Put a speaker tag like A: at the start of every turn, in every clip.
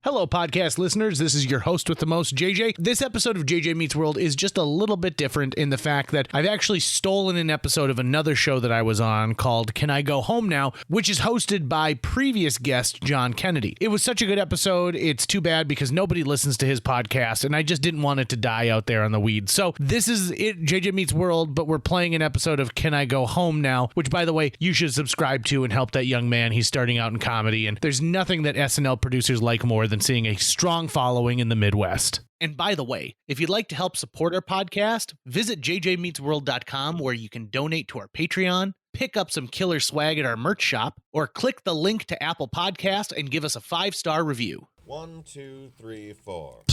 A: Hello, podcast listeners. This is your host with the most, JJ. This episode of JJ Meets World is just a little bit different in the fact that I've actually stolen an episode of another show that I was on called Can I Go Home Now?, which is hosted by previous guest John Kennedy. It was such a good episode. It's too bad because nobody listens to his podcast, and I just didn't want it to die out there on the weeds. So this is it, JJ Meets World, but we're playing an episode of Can I Go Home Now?, which, by the way, you should subscribe to and help that young man. He's starting out in comedy, and there's nothing that SNL producers like more than seeing a strong following in the Midwest. And by the way, if you'd like to help support our podcast, visit jjmeetsworld.com where you can donate to our Patreon, pick up some killer swag at our merch shop, or click the link to Apple Podcast and give us a 5-star review.
B: 1, 2, 3, 4.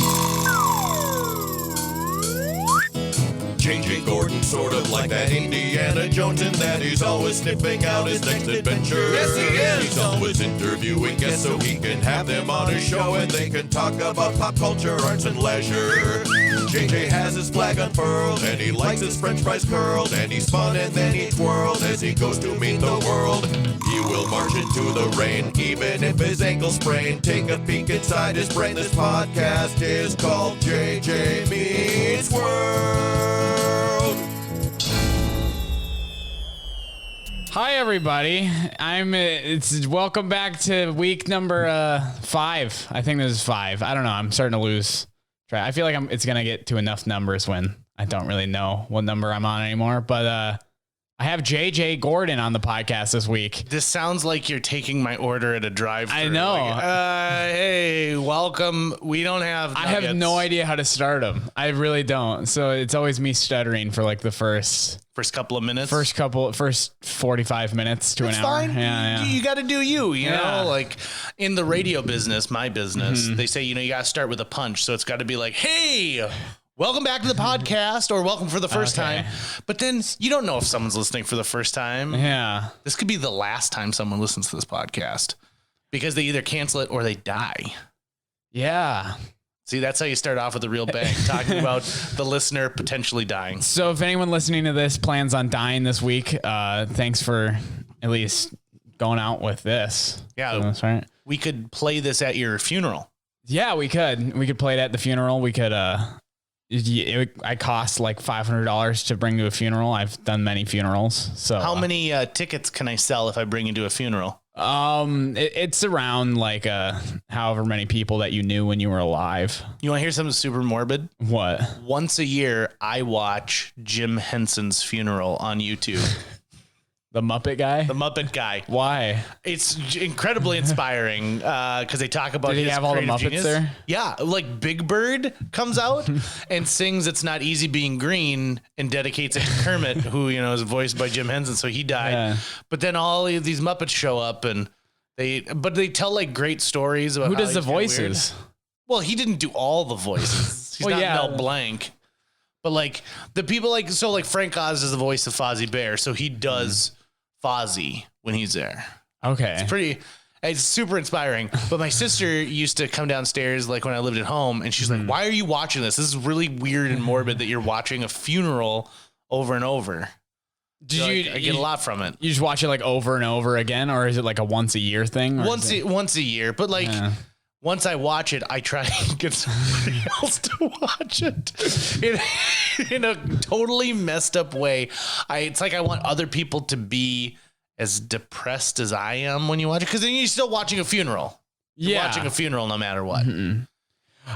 B: J.J. Gordon, sort of like that Indiana Jones, in that he's always sniffing out his next adventure. Yes, he is. He's always interviewing guests so he can have them on his show and they can talk about pop culture, arts, and leisure. J.J. has his flag unfurled and he likes his french fries curled, and he's fun and then he twirls as he goes to meet the world. He will march into the rain even if his ankle sprained. Take a peek inside his brain. This podcast is called JJ Meets World.
C: Hi everybody. It's welcome back to week number 5. I think this is 5. I don't know. I'm starting to lose track. I feel like it's gonna get to enough numbers when I don't really know what number I'm on anymore. But I have JJ Gordon on the podcast this week.
A: This sounds like you're taking my order at a drive-thru.
C: I know.
A: Like, hey, welcome. We don't have nuggets.
C: I have no idea how to start them. I really don't. So it's always me stuttering for like the first
A: couple of minutes.
C: First 45 minutes to
A: That's
C: an hour.
A: Fine.
C: Yeah.
A: You got to do you know, like in the radio business, my business, they say, you got to start with a punch. So it's got to be like, hey, welcome back to the podcast, or welcome for the first time. But then you don't know if someone's listening for the first time.
C: Yeah.
A: This could be the last time someone listens to this podcast because they either cancel it or they die.
C: Yeah.
A: See, that's how you start off with a real bang, talking about the listener potentially dying.
C: So if anyone listening to this plans on dying this week, thanks for at least going out with this.
A: Yeah.
C: So that's right.
A: We could play this at your funeral.
C: Yeah, we could. We could play it at the funeral. We could, I cost like $500 to bring to a funeral. I've done many funerals. So
A: how many tickets can I sell if I bring you to a funeral?
C: It's around like however many people that you knew when you were alive.
A: You want to hear something super morbid?
C: What?
A: Once a year, I watch Jim Henson's funeral on YouTube.
C: The Muppet guy?
A: The Muppet guy.
C: Why?
A: It's incredibly inspiring because they talk about
C: Did he
A: his
C: have all the
A: creative
C: Muppets
A: genius.
C: there?
A: Yeah, like Big Bird comes out and sings "It's Not Easy Being Green" and dedicates it to Kermit, who is voiced by Jim Henson, so he died. Yeah. But then all of these Muppets show up and they tell like great stories about
C: who does the voices.
A: Well, he didn't do all the voices. He's not Mel Blanc. But like the people like Frank Oz is the voice of Fozzie Bear, so he does Fozzie when he's there.
C: Okay.
A: It's super inspiring. But my sister used to come downstairs like when I lived at home and she's like, why are you watching this? This is really weird and morbid that you're watching a funeral over and over. I get a lot from it.
C: You just watch it like over and over again, or is it like a once a year thing?
A: Once a year, but like once I watch it, I try to get somebody else to watch it in a totally messed up way. It's like I want other people to be as depressed as I am when you watch it, because then you're still watching a funeral. You're watching a funeral no matter what.
C: Mm-hmm.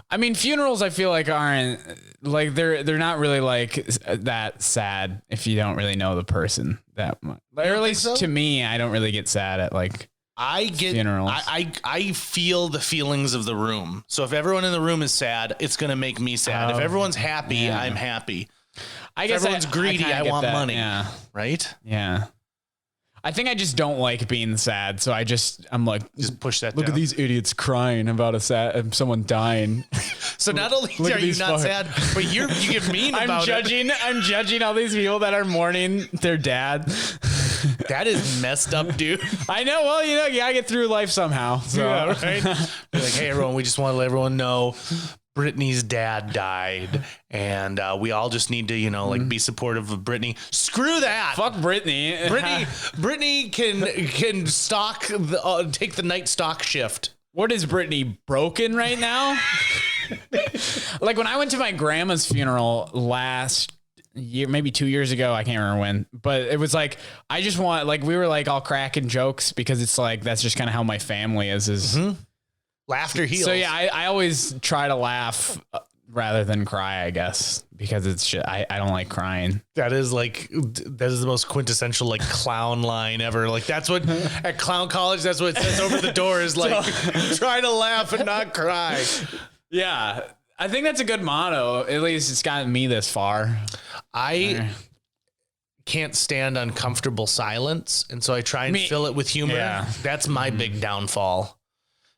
C: I mean, funerals I feel like aren't like they're not really like that sad if you don't really know the person that much. Or at least to me, I don't really get sad at like funerals.
A: I feel the feelings of the room. So if everyone in the room is sad, it's going to make me sad. If everyone's happy, I'm happy.
C: I guess
A: if everyone's greedy, I want money.
C: Yeah.
A: Right?
C: Yeah. I think I just don't like being sad, so I'm like,
A: just push that.
C: Look
A: down.
C: at these idiots crying about someone dying.
A: So not only are you not sad, but you get mean about it.
C: I'm judging all these people that are mourning their dad.
A: That is messed up, dude.
C: I know. Well, you gotta get through life somehow. So.
A: Yeah, right. Be like, hey, everyone, we just want to let everyone know Brittany's dad died, and we all just need to, be supportive of Brittany. Screw that.
C: Fuck Brittany.
A: Brittany can take the night stock shift.
C: What is Brittany broken right now? Like when I went to my grandma's funeral last year, maybe 2 years ago, I can't remember when, but it was like, I just want, like, we were like all cracking jokes because it's like, that's just kind of how my family is.
A: Laughter heals.
C: So yeah, I always try to laugh rather than cry, I guess, because it's just, I don't like crying.
A: That is the most quintessential like clown line ever. Like that's what at clown college, that's what it says over the door is like, try to laugh and not cry.
C: Yeah. I think that's a good motto. At least it's gotten me this far.
A: I can't stand uncomfortable silence. And so I try and fill it with humor.
C: Yeah.
A: That's my big downfall. Have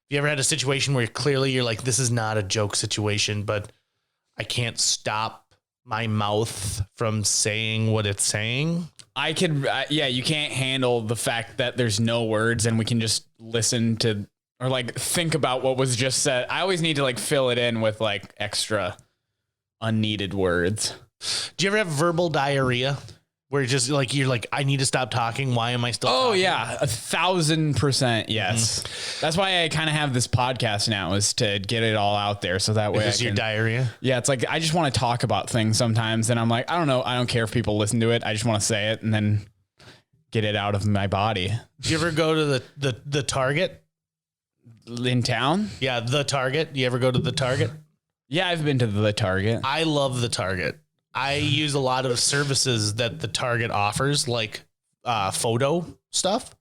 A: you ever had a situation where clearly you're like, this is not a joke situation, but I can't stop my mouth from saying what it's saying?
C: I could, you can't handle the fact that there's no words and we can just listen to, or like think about what was just said. I always need to like fill it in with like extra unneeded words.
A: Do you ever have verbal diarrhea where just like, you're like, I need to stop talking. Why am I still talking?
C: Oh yeah. 1,000%. Yes. That's why I kind of have this podcast now, is to get it all out there. So that way
A: Is your diarrhea?
C: Yeah. It's like, I just want to talk about things sometimes. And I'm like, I don't know. I don't care if people listen to it. I just want to say it and then get it out of my body.
A: Do you ever go to the Target?
C: In town?
A: Yeah, the Target. You ever go to the Target?
C: Yeah, I've been to the Target.
A: I love the Target. I use a lot of services that the Target offers, like photo stuff.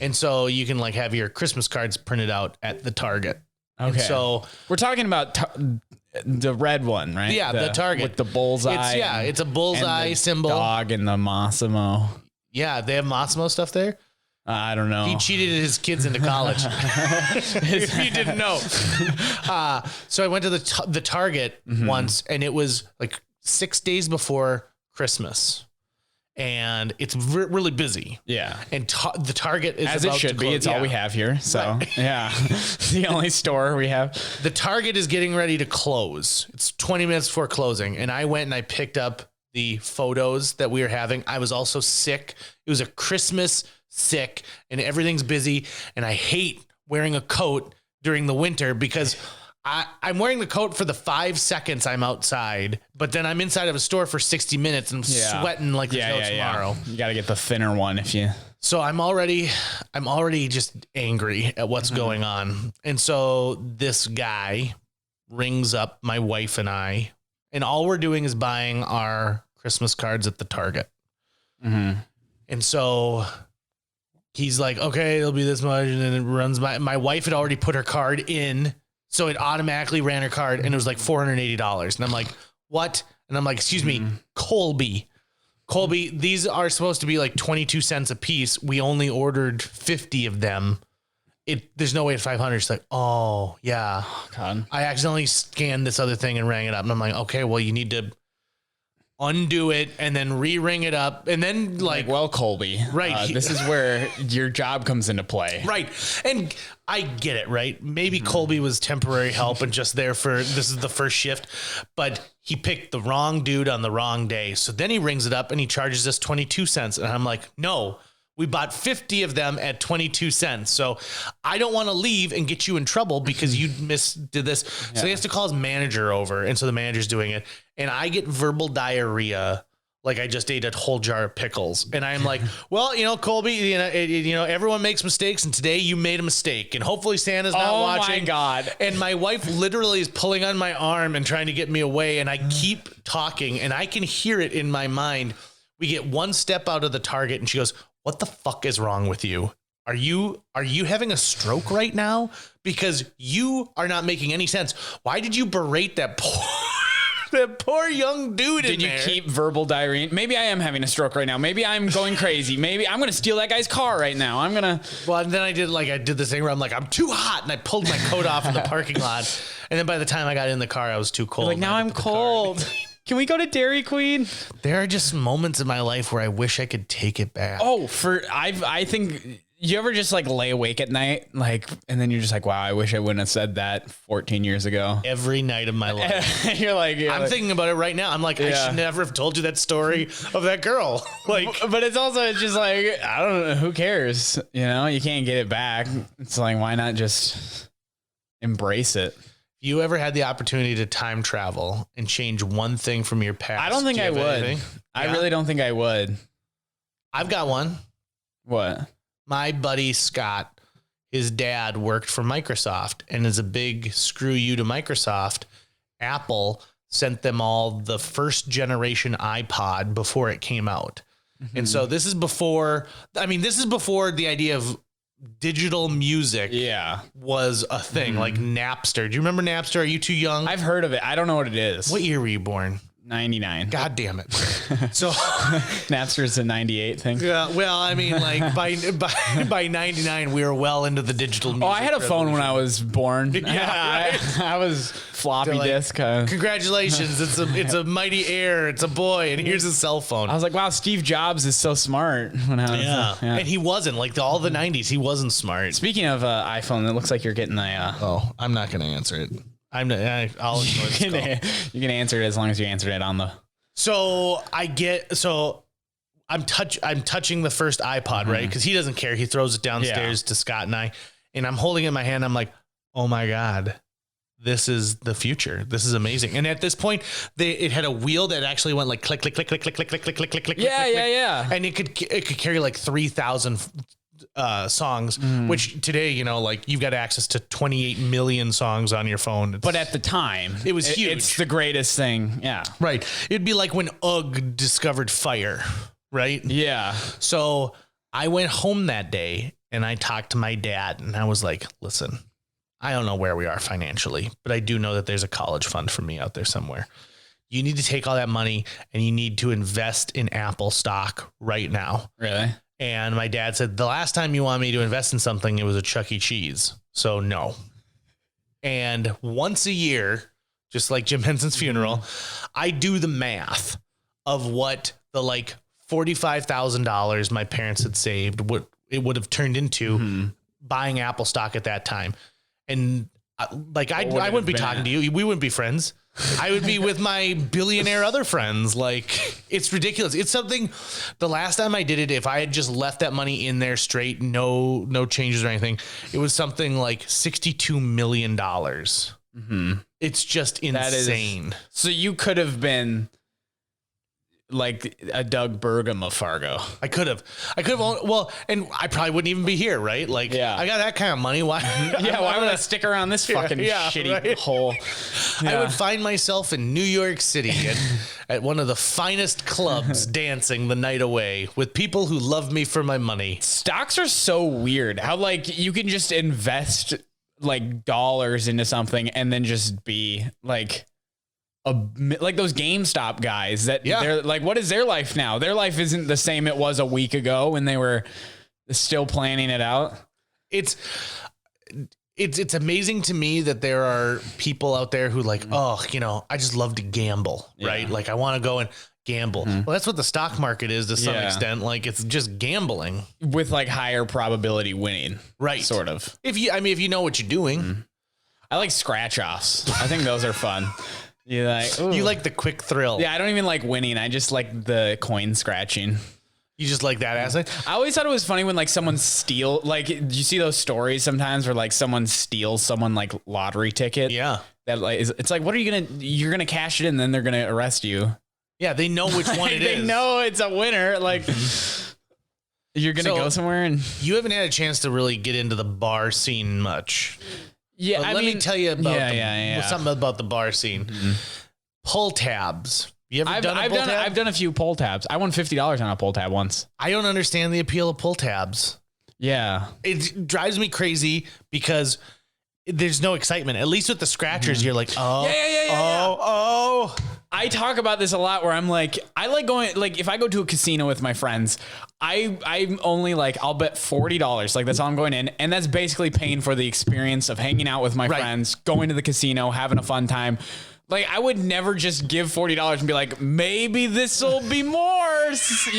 A: And so you can like have your Christmas cards printed out at the Target.
C: Okay.
A: And so
C: we're talking about the red one, right?
A: Yeah, the Target.
C: With the bullseye.
A: It's a bullseye symbol.
C: Dog and the Massimo.
A: Yeah, they have Massimo stuff there.
C: I don't know.
A: He cheated his kids into college. If you didn't know. So I went to the Target once, and it was like 6 days before Christmas, and it's really busy.
C: Yeah.
A: And the Target is
C: as
A: about
C: it should
A: to
C: be.
A: close.
C: It's all we have here. So
A: Right.
C: yeah, it's the only store we have.
A: The Target is getting ready to close. It's 20 minutes before closing, and I went and I picked up the photos that we were having. I was also sick. It was a Christmas sick, and everything's busy, and I hate wearing a coat during the winter because I'm wearing the coat for the 5 seconds I'm outside, but then I'm inside of a store for 60 minutes and I'm sweating like there's no tomorrow.
C: You got to get the thinner one if you.
A: So I'm already just angry at what's going on. And so this guy rings up my wife and I, and all we're doing is buying our Christmas cards at the Target. And so he's like, okay, it'll be this much. And then it runs my wife had already put her card in. So it automatically ran her card and it was like $480. And I'm like, what? And I'm like, excuse me, Colby, these are supposed to be like 22 cents a piece. We only ordered 50 of them. There's no way it's 500. She's like, oh yeah.
C: God. I
A: accidentally scanned this other thing and rang it up. And I'm like, okay, well, you need to undo it and then re-ring it up. And then like
C: well, Colby,
A: right.
C: This is where your job comes into play.
A: Right. And I get it, right? Maybe Colby was temporary help and just there for, this is the first shift, but he picked the wrong dude on the wrong day. So then he rings it up and he charges us 22 cents. And I'm like, no, we bought 50 of them at 22 cents. So I don't want to leave and get you in trouble because you did this. So he has to call his manager over. And so the manager's doing it. And I get verbal diarrhea. Like I just ate a whole jar of pickles. And I'm like, well, Colby, everyone makes mistakes. And today you made a mistake. And hopefully Santa's not watching.
C: Oh my God.
A: And my wife literally is pulling on my arm and trying to get me away. And I keep talking and I can hear it in my mind. We get one step out of the Target and she goes, what the fuck is wrong with you? Are you having a stroke right now? Because you are not making any sense. Why did you berate that poor young dude in there?
C: Did you keep verbal diarrhea? Maybe I am having a stroke right now. Maybe I'm going crazy. Maybe I'm going to steal that guy's car right now.
A: Well, and then I did this thing where I'm like, I'm too hot. And I pulled my coat off in the parking lot. And then by the time I got in the car, I was too cold.
C: Like, now I'm cold. Can we go to Dairy Queen?
A: There are just moments in my life where I wish I could take it back.
C: Oh, I think You ever just like lay awake at night, like, and then you're just like, wow, I wish I wouldn't have said that 14 years ago.
A: Every night of my life.
C: you're like,
A: I'm thinking about it right now. I'm like, I should never have told you that story of that girl. Like,
C: but it's also just like, I don't know, who cares? You know, you can't get it back. It's like, why not just embrace it?
A: You ever had the opportunity to time travel and change one thing from your past?
C: I don't think I would.
A: Anything?
C: I really don't think I would.
A: I've got one.
C: What?
A: My buddy Scott, his dad worked for Microsoft, and as a big screw you to Microsoft, Apple sent them all the first generation iPod before it came out. Mm-hmm. And so this is before the idea of digital music was a thing, like Napster. Do you remember Napster? Are you too young?
C: I've heard of it. I don't know what it is.
A: What year were you born?
C: 99.
A: God damn it. So
C: Napster's a 98 thing.
A: Yeah, well, I mean, like by 99, we were well into the digital music.
C: Oh, I had a phone when I was born.
A: Yeah, right?
C: I was floppy
A: like,
C: disk.
A: Congratulations. It's a mighty air. It's a boy. And here's a cell phone.
C: I was like, wow, Steve Jobs is so smart. When I was,
A: And he wasn't like all the 90s. He wasn't smart.
C: Speaking of iPhone, it looks like you're getting a.
A: I'm not going to answer it. I'll ignore this call.
C: You can answer it as long as you answered it on the.
A: So I'm touching the first iPod, right? Because he doesn't care. He throws it downstairs to Scott and I, and I'm holding it in my hand. I'm like, oh my God, this is the future. This is amazing. And at this point, it had a wheel that actually went like click, click, click, click, click, click, click, click, click, click, click.
C: Yeah.
A: And it could carry like 3,000 songs, which today, you know, like you've got access to 28 million songs on your phone.
C: But at the time,
A: it was huge.
C: It's the greatest thing. Yeah.
A: Right. It'd be like when UGG discovered fire, right?
C: Yeah.
A: So I went home that day and I talked to my dad and I was like, listen, I don't know where we are financially, but I do know that there's a college fund for me out there somewhere. You need to take all that money and you need to invest in Apple stock right now.
C: Really?
A: And my dad said, the last time you wanted me to invest in something, it was a Chuck E. Cheese. So no. And once a year, just like Jim Henson's funeral, I do the math of what the like $45,000 my parents had saved, what it would have turned into buying Apple stock at that time. And I wouldn't be talking to you. We wouldn't be friends. I would be with my billionaire other friends. Like, it's ridiculous. It's something, the last time I did it, if I had just left that money in there straight, no changes or anything, it was something like $62 million. It's just insane.
C: So you could have been like a Doug Burgum of Fargo.
A: I could have. Well, and I probably wouldn't even be here, right? Like, I got that kind of money. Why?
C: Why would I stick around this fucking shitty hole?
A: I would find myself in New York City at one of the finest clubs dancing the night away with people who love me for my money.
C: Stocks are so weird. How like you can just invest like dollars into something and then just be like like those GameStop guys that they're like, what is their life now? Their life isn't the same it was a week ago when they were still planning it out.
A: It's amazing to me that there are people out there who like, oh, you know, I just love to gamble, right? Like I want to go and gamble. Well, that's what the stock market is to some extent. Like it's just gambling
C: with like higher probability winning,
A: right?
C: Sort of.
A: If you know what you're doing.
C: I like scratch offs. I think those are fun. You
A: like the quick thrill.
C: Yeah, I don't even like winning. I just like the coin scratching.
A: You just like that aspect?
C: I always thought it was funny when like someone like, do you see those stories sometimes where like someone steals someone like lottery ticket?
A: Yeah.
C: That like it's like, what are you're gonna cash it in, then they're gonna arrest you.
A: Yeah, they know which one it is.
C: They know it's a winner. Like you're gonna go somewhere and
A: you haven't had a chance to really get into the bar scene much.
C: Yeah,
A: let me tell you about something about the bar scene. Pull tabs. You ever done a pull tab?
C: I've done a few pull tabs. I won $50 on a pull tab once.
A: I don't understand the appeal of pull tabs.
C: Yeah.
A: It drives me crazy because there's no excitement. At least with the scratchers, you're like, oh.
C: I talk about this a lot where I'm like, I like going, like if I go to a casino with my friends, I'm only like, I'll bet $40. Like that's all I'm going in. And that's basically paying for the experience of hanging out with my friends, going to the casino, having a fun time. Like, I would never just give $40 and be like, maybe this will be more.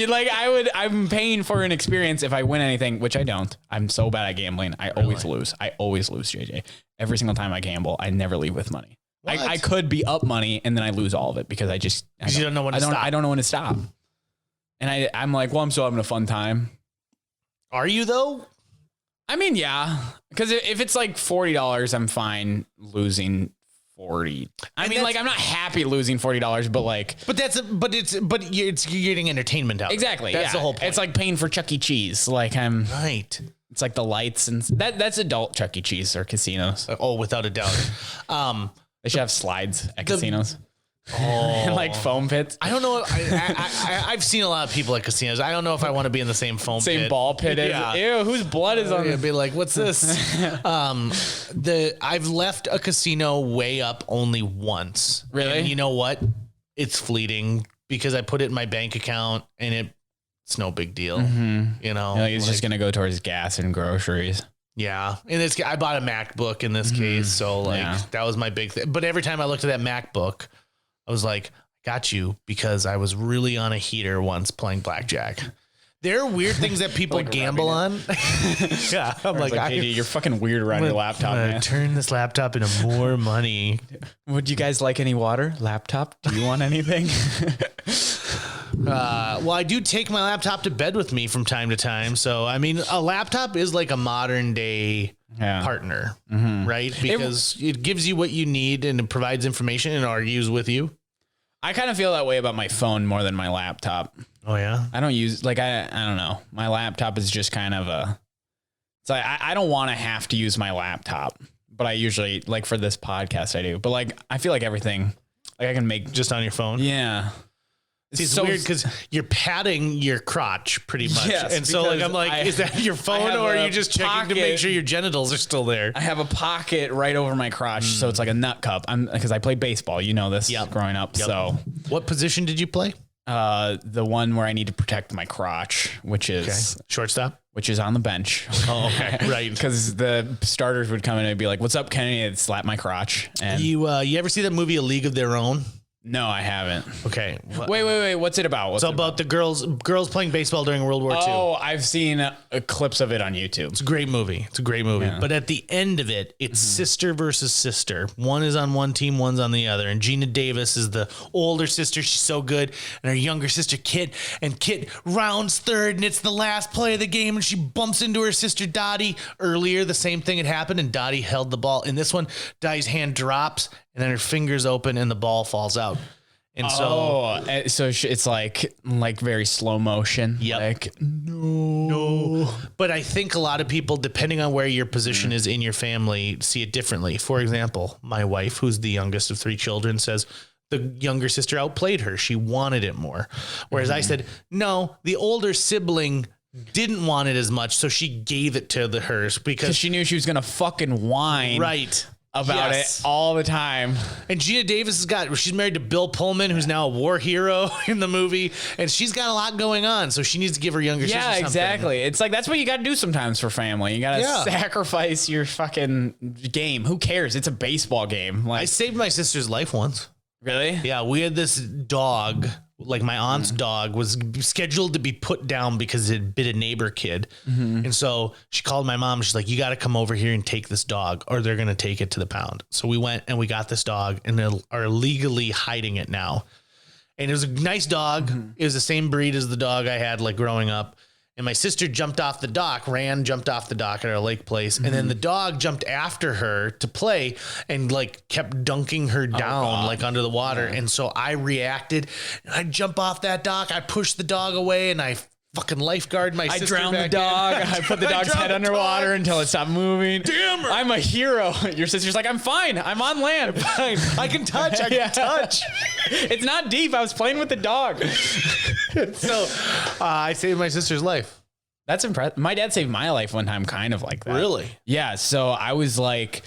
C: Like, I'm paying for an experience if I win anything, which I don't. I'm so bad at gambling. I always lose. I always lose, JJ. Every single time I gamble, I never leave with money. I could be up money and then I lose all of it because you don't know when to stop. I don't know when to stop. And I'm like, well, I'm still having a fun time.
A: Are you though?
C: I mean, yeah. Because if it's like $40, I'm fine losing 40. I mean, like, I'm not happy losing $40, but like,
A: it's you're getting entertainment out.
C: Exactly.
A: That's the whole point.
C: It's like paying for Chuck E. Cheese. Like
A: right.
C: It's like the lights and that's adult Chuck E. Cheese or casinos.
A: Oh, without a doubt.
C: They should have slides at casinos. And like foam pits.
A: I don't know. I've seen a lot of people at casinos. I don't know if I want to be in the same foam pit.
C: Same ball pit.
A: Yeah.
C: Ew, whose blood is on it?
A: I'd be like, what's this? I've left a casino way up only once.
C: Really?
A: And you know what? It's fleeting because I put it in my bank account and it's no big deal.
C: Mm-hmm.
A: You know,
C: it's just going to go towards gas and groceries.
A: Yeah. In this, I bought a MacBook in this case. So that was my big thing. But every time I looked at that MacBook, I was like, got you, because I was really on a heater once playing blackjack. There are weird things that people like gamble on. Yeah. I'm like
C: JD, you're fucking weird around your laptop, man.
A: Turn this laptop into more money.
C: Would you guys like any water? Laptop? Do you want anything?
A: Well, I do take my laptop to bed with me from time to time. So, I mean, a laptop is like a modern day partner, right? Because it gives you what you need and it provides information and argues with you.
C: I kind of feel that way about my phone more than my laptop.
A: Oh, yeah?
C: I don't use, like, I don't know. My laptop is just kind of it's like, I don't want to have to use my laptop, but I usually, like, for this podcast, I do. But, like, I feel like everything, like, I can make
A: just on your phone.
C: Yeah.
A: See, it's so weird because you're patting your crotch pretty much.
C: Yes,
A: and so like I'm like, is that your phone or are you just checking to make sure your genitals are still there?
C: I have a pocket right over my crotch, so it's like a nut cup. Because I played baseball, you know this growing up. Yep. So
A: what position did you play?
C: The one where I need to protect my crotch, which is
A: shortstop,
C: which is on the bench.
A: Oh, okay. Right.
C: Because the starters would come in and be like, "What's up, Kenny?" And slap my crotch. And
A: you ever see that movie A League of Their Own?
C: No, I haven't.
A: Okay.
C: Wait. What's it about?
A: It's about the girls playing baseball during World War II.
C: Oh, I've seen clips of it on YouTube.
A: It's a great movie.
C: Yeah.
A: But at the end of it, it's sister versus sister. One is on one team, one's on the other. And Gina Davis is the older sister. She's so good. And her younger sister, Kit. And Kit rounds third, and it's the last play of the game, and she bumps into her sister, Dottie. Earlier, the same thing had happened, and Dottie held the ball. In this one, Dottie's hand drops, and then her fingers open, and the ball falls out. And so
C: it's like very slow motion.
A: Yep.
C: Like,
A: no. But I think a lot of people, depending on where your position is in your family, see it differently. For example, my wife, who's the youngest of 3 children, says the younger sister outplayed her. She wanted it more. Whereas I said, no, the older sibling didn't want it as much, so she gave it to hers because
C: she knew she was going to fucking whine.
A: Right.
C: About it all the time.
A: And Gina Davis she's married to Bill Pullman, who's now a war hero in the movie, and she's got a lot going on, so she needs to give her younger sister something. Yeah,
C: exactly. It's like, that's what you got to do sometimes for family. You got to sacrifice your fucking game. Who cares? It's a baseball game. Like,
A: I saved my sister's life once.
C: Really?
A: Yeah, we had this dog, like my aunt's dog, was scheduled to be put down because it bit a neighbor kid. And so she called my mom. She's like, you got to come over here and take this dog or they're going to take it to the pound. So we went and we got this dog and they are legally hiding it now. And it was a nice dog. It was the same breed as the dog I had like growing up. And my sister jumped off the dock at our lake place. And then the dog jumped after her to play and like kept dunking her down like under the water. And so I reacted and I jump off that dock. I push the dog away and I fucking lifeguard my sister.
C: I drowned the dog. I put the dog's head underwater until it stopped moving.
A: Damn her.
C: I'm a hero. Your sister's like, I'm fine. I'm on land.
A: Fine. I can touch. I can touch.
C: It's not deep. I was playing with the dog.
A: So I saved my sister's life.
C: That's impressive. My dad saved my life one time, kind of like that.
A: Really?
C: Yeah. So I was like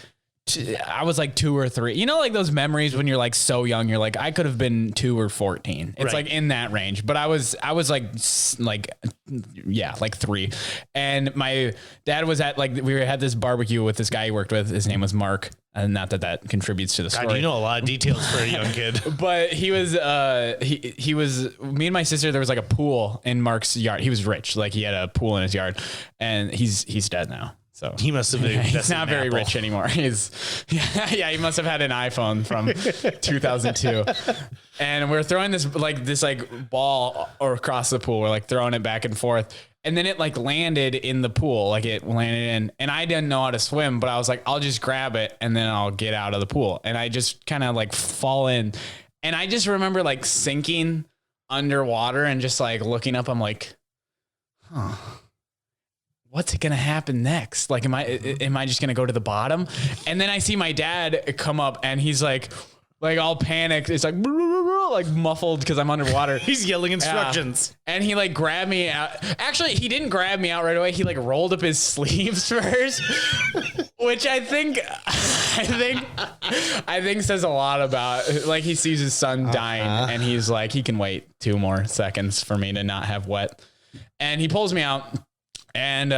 C: I was like 2 or 3. You know, like those memories when you're like so young, you're like, I could have been 2 or 14. It's like in that range. But I was like 3. And my dad was at we had this barbecue with this guy he worked with. His name was Mark. And not that contributes to the story.
A: God, you know a lot of details for a young kid.
C: But he was, he was, me and my sister, there was like a pool in Mark's yard. He was rich. Like he had a pool in his yard, and he's dead now. So
A: He must have been.
C: he's not very rich anymore. He must have had an iPhone from 2002. And we're throwing this ball across the pool. We're like throwing it back and forth. And then it like landed in the pool, like it landed in, and I didn't know how to swim, but I was like, I'll just grab it and then I'll get out of the pool. And I just kind of like fall in. And I just remember like sinking underwater and just like looking up. I'm like, what's going to happen next? Like, am I just going to go to the bottom? And then I see my dad come up and he's like all panicked. It's like muffled because I'm underwater.
A: He's yelling instructions.
C: And he like grabbed me out. Actually, he didn't grab me out right away. He like rolled up his sleeves first, which I think says a lot about, like, he sees his son dying and he's like, he can wait 2 more seconds for me to not have wet. And he pulls me out. And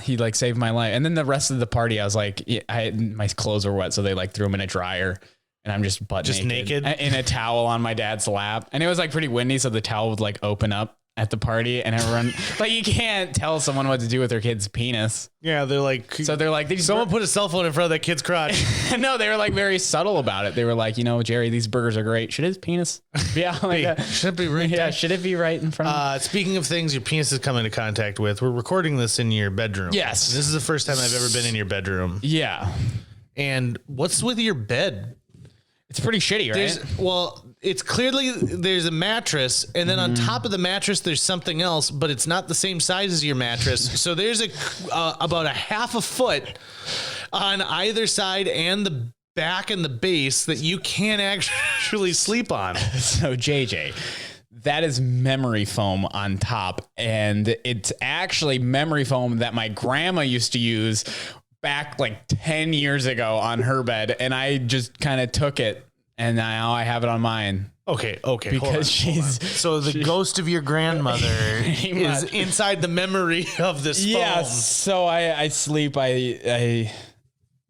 C: he like saved my life. And then the rest of the party, I was like, my clothes were wet, so they like threw them in a dryer. And I'm just naked in a towel on my dad's lap. And it was like pretty windy, so the towel would like open up at the party, and everyone like, you can't tell someone what to do with their kid's penis.
A: Yeah, they're like, someone put a cell phone in front of that kid's crotch.
C: No, they were like very subtle about it. They were like, Jerry, these burgers are great. Should his penis be out like that?
A: Should it be right?
C: Yeah, should it be right in front of him?
A: Speaking of things your penis has come into contact with, we're recording this in your bedroom.
C: Yes.
A: This is the first time I've ever been in your bedroom.
C: Yeah.
A: And what's with your bed?
C: It's pretty shitty, right?
A: It's clearly there's a mattress, and then on top of the mattress there's something else, but it's not the same size as your mattress. So there's about a half a foot on either side and the back and the base that you can't actually sleep on.
C: So JJ, that is memory foam on top, and it's actually memory foam that my grandma used to use back like 10 years ago on her bed, and I just kind of took it, and now I have it on mine.
A: Okay.
C: Because
A: so the ghost of your grandmother is inside the memory of this foam.
C: Yeah, so I sleep,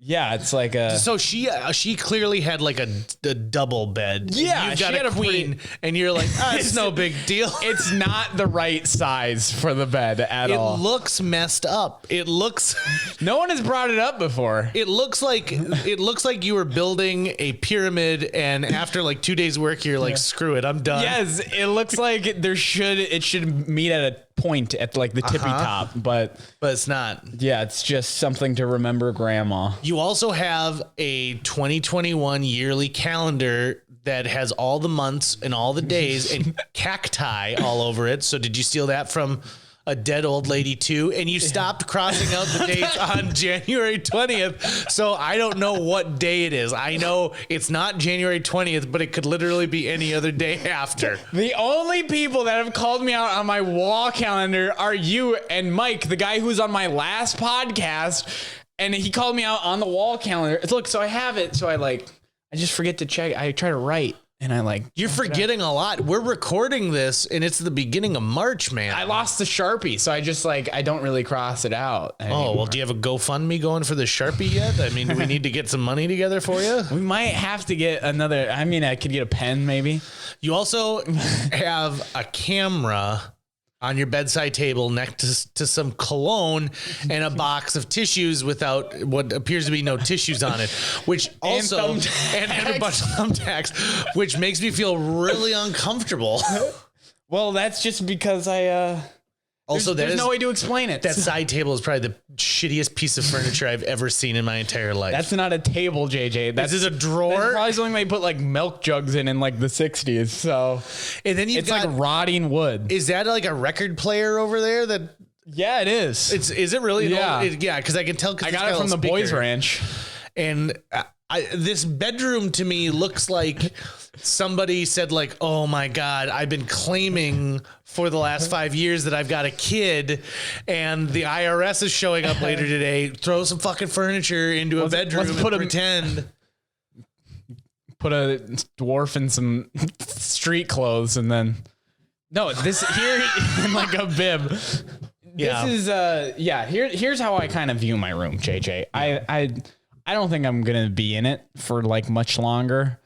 C: yeah, it's like a...
A: So she clearly had like a double bed.
C: Yeah,
A: you've got a queen, and you're like, it's no big deal.
C: It's not the right size for the bed at all.
A: It looks messed up. It looks...
C: No one has brought it up before.
A: It looks like you were building a pyramid, and after like 2 days work, you're like, screw it, I'm done.
C: Yes, it looks like it should meet at a point at like the tippy top, but
A: it's not.
C: Yeah, it's just something to remember grandma.
A: You also have a 2021 yearly calendar that has all the months and all the days and cacti all over it. So did you steal that from a dead old lady too? And you stopped crossing out the dates on January 20th. So I don't know what day it is. I know it's not January 20th, but it could literally be any other day after.
C: The only people that have called me out on my wall calendar are you and Mike, the guy who was on my last podcast. And he called me out on the wall calendar. Look, so I have it. So I just forget to check. I try to write. And
A: you're forgetting a lot. We're recording this and it's the beginning of March, man.
C: I lost the Sharpie. So I just I don't really cross it out anymore.
A: Oh, well, do you have a GoFundMe going for the Sharpie yet? I mean, do we need to get some money together for you?
C: We might have to get another. I mean, I could get a pen maybe.
A: You also have a camera on your bedside table next to some cologne and a box of tissues without what appears to be no tissues on it, which also and a bunch of thumbtacks, which makes me feel really uncomfortable.
C: Well, that's just because there's no way to explain it.
A: That side table is probably the shittiest piece of furniture I've ever seen in my entire life.
C: That's not a table, JJ.
A: This is a drawer.
C: That's probably something they put like milk jugs in like the 60s. So,
A: and then it's
C: like rotting wood.
A: Is that like a record player over there?
C: Yeah, it is.
A: Is it really?
C: Yeah,
A: because I can tell.
C: I got it from the Boys Ranch.
A: And This bedroom to me looks like somebody said like, oh my God, I've been claiming for the last 5 years that I've got a kid and the IRS is showing up later today. Throw some fucking furniture into a bedroom and pretend.
C: Put a dwarf in some street clothes and then this here in like a bib.
A: Yeah.
C: This is here's how I kind of view my room, JJ. I don't think I'm gonna be in it for like much longer.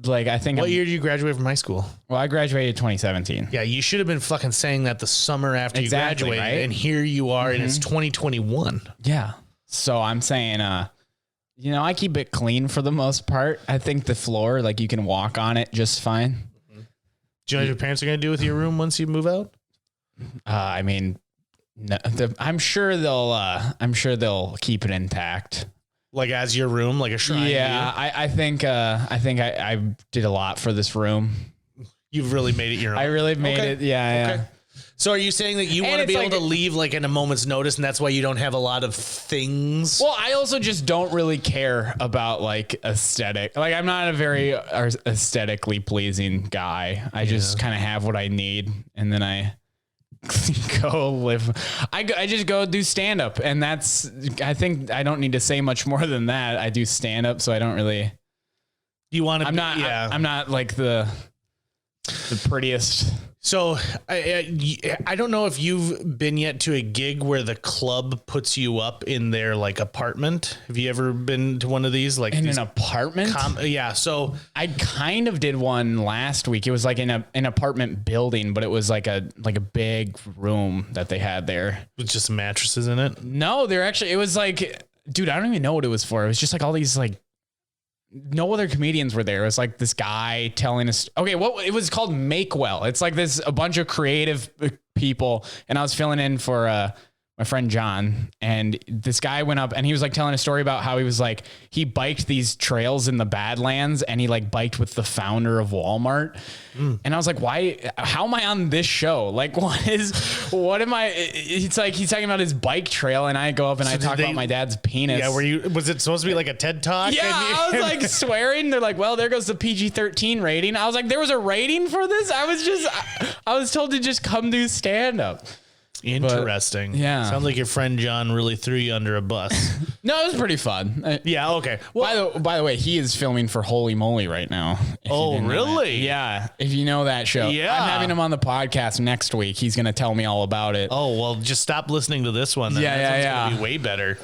C: Like I think.
A: What year did you graduate from high school?
C: Well, I graduated 2017.
A: Yeah, you should have been fucking saying that the summer after you graduated,
C: right?
A: And here you are, and it's 2021.
C: Yeah. So I'm saying, I keep it clean for the most part. I think the floor, like you can walk on it just fine.
A: Do you know what your parents are gonna do with your room once you move out?
C: I mean, no, I'm sure they'll keep it intact.
A: Like as your room, like a shrine.
C: Yeah, I think I did a lot for this room.
A: You've really made it your own.
C: I really made it. Yeah.
A: Okay. So are you saying that you want to be able to leave like in a moment's notice, and that's why you don't have a lot of things?
C: Well, I also just don't really care about like aesthetic. Like I'm not a very aesthetically pleasing guy. I just kind of have what I need, and then I go live. I just go do stand up, and I think I don't need to say much more than that. I do stand up, so I don't really.
A: You want to?
C: I'm not like the prettiest.
A: So I don't know if you've been yet to a gig where the club puts you up in their like apartment. Have you ever been to one of these? Like
C: in an apartment?
A: Yeah. So
C: I kind of did one last week. It was like in an apartment building, but it was like a big room that they had there
A: with just mattresses in it.
C: No, it was like, dude, I don't even know what it was for. It was just like all these like. No other comedians were there. It was like this guy telling us. Okay, it was called Make Well. It's like a bunch of creative people, and I was filling in for my friend John, and this guy went up and he was like telling a story about how he biked these trails in the Badlands, and he like biked with the founder of Walmart. And I was like, how am I on this show? Like, what am I? It's like, he's talking about his bike trail, and I go up and I talk about my dad's penis.
A: Yeah. Was it supposed to be like a TED Talk?
C: Yeah. I was like swearing. They're like, well, there goes the PG-13 rating. I was like, there was a rating for this? I was told to just come do stand up.
A: Interesting.
C: Yeah.
A: Sounds like your friend John really threw you under a bus.
C: No, it was pretty fun.
A: Yeah. Okay. Well,
C: by the way, he is filming for Holy Moly right now.
A: Oh, really?
C: Yeah. If you know that show.
A: Yeah.
C: I'm having him on the podcast next week. He's going to tell me all about it.
A: Oh, well, just stop listening to this one. Then. That one's gonna be way better.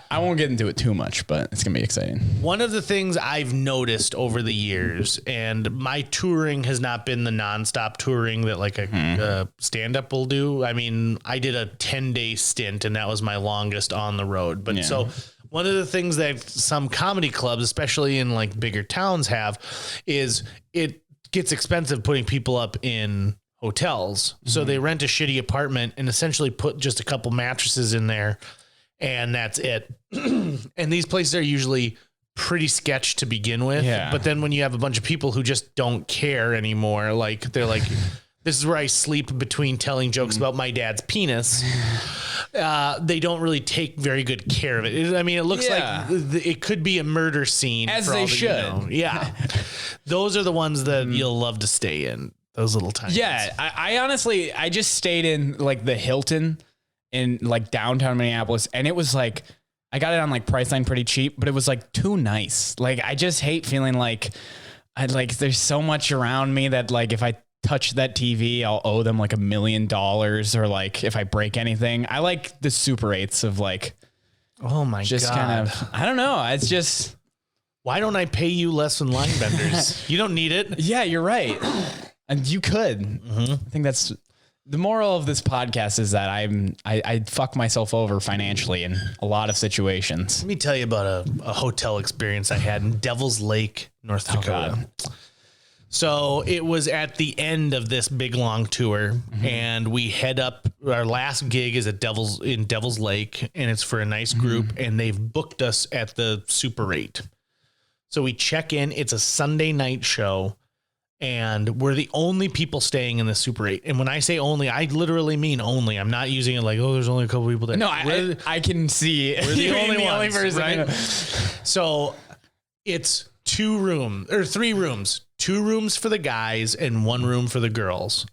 C: I won't get into it too much, but it's going to be exciting.
A: One of the things I've noticed over the years, and my touring has not been the nonstop touring that like a stand-up will do. I mean, I did a 10-day stint, and that was my longest on the road. But so one of the things that some comedy clubs, especially in like bigger towns, have is it gets expensive putting people up in hotels. So they rent a shitty apartment and essentially put just a couple mattresses in there. And that's it. And these places are usually pretty sketch to begin with.
C: Yeah.
A: But then when you have a bunch of people who just don't care anymore, like they're like, this is where I sleep between telling jokes about my dad's penis. They don't really take very good care of it. It looks like it could be a murder scene.
C: As they should.
A: Yeah. Those are the ones that you'll love to stay in. Those little tiny
C: Yeah. I honestly, I just stayed in like the Hilton in like downtown Minneapolis, and it was like I got it on like Priceline pretty cheap, but it was like too nice. Like I just hate feeling like there's so much around me that like if I touch that TV, I'll owe them like $1 million, or like if I break anything. I like the Super 8s of like,
A: oh my
C: just
A: God.
C: kind of, I don't know. It's just,
A: why don't I pay you less than line benders? You don't need it.
C: Yeah, you're right. And you could. I think that's the moral of this podcast is that I fuck myself over financially in a lot of situations.
A: Let me tell you about a hotel experience I had in Devil's Lake, North Dakota. So it was at the end of this big long tour, and we head up. Our last gig is at Devil's Lake, and it's for a nice group, and they've booked us at the Super 8. So we check in. It's a Sunday night show. And we're the only people staying in the Super 8. And when I say only, I literally mean only. I'm not using it like, oh, there's only a couple people there.
C: No, I can see.
A: We're the only person, right? So It's 3 rooms, 2 rooms for the guys and 1 room for the girls.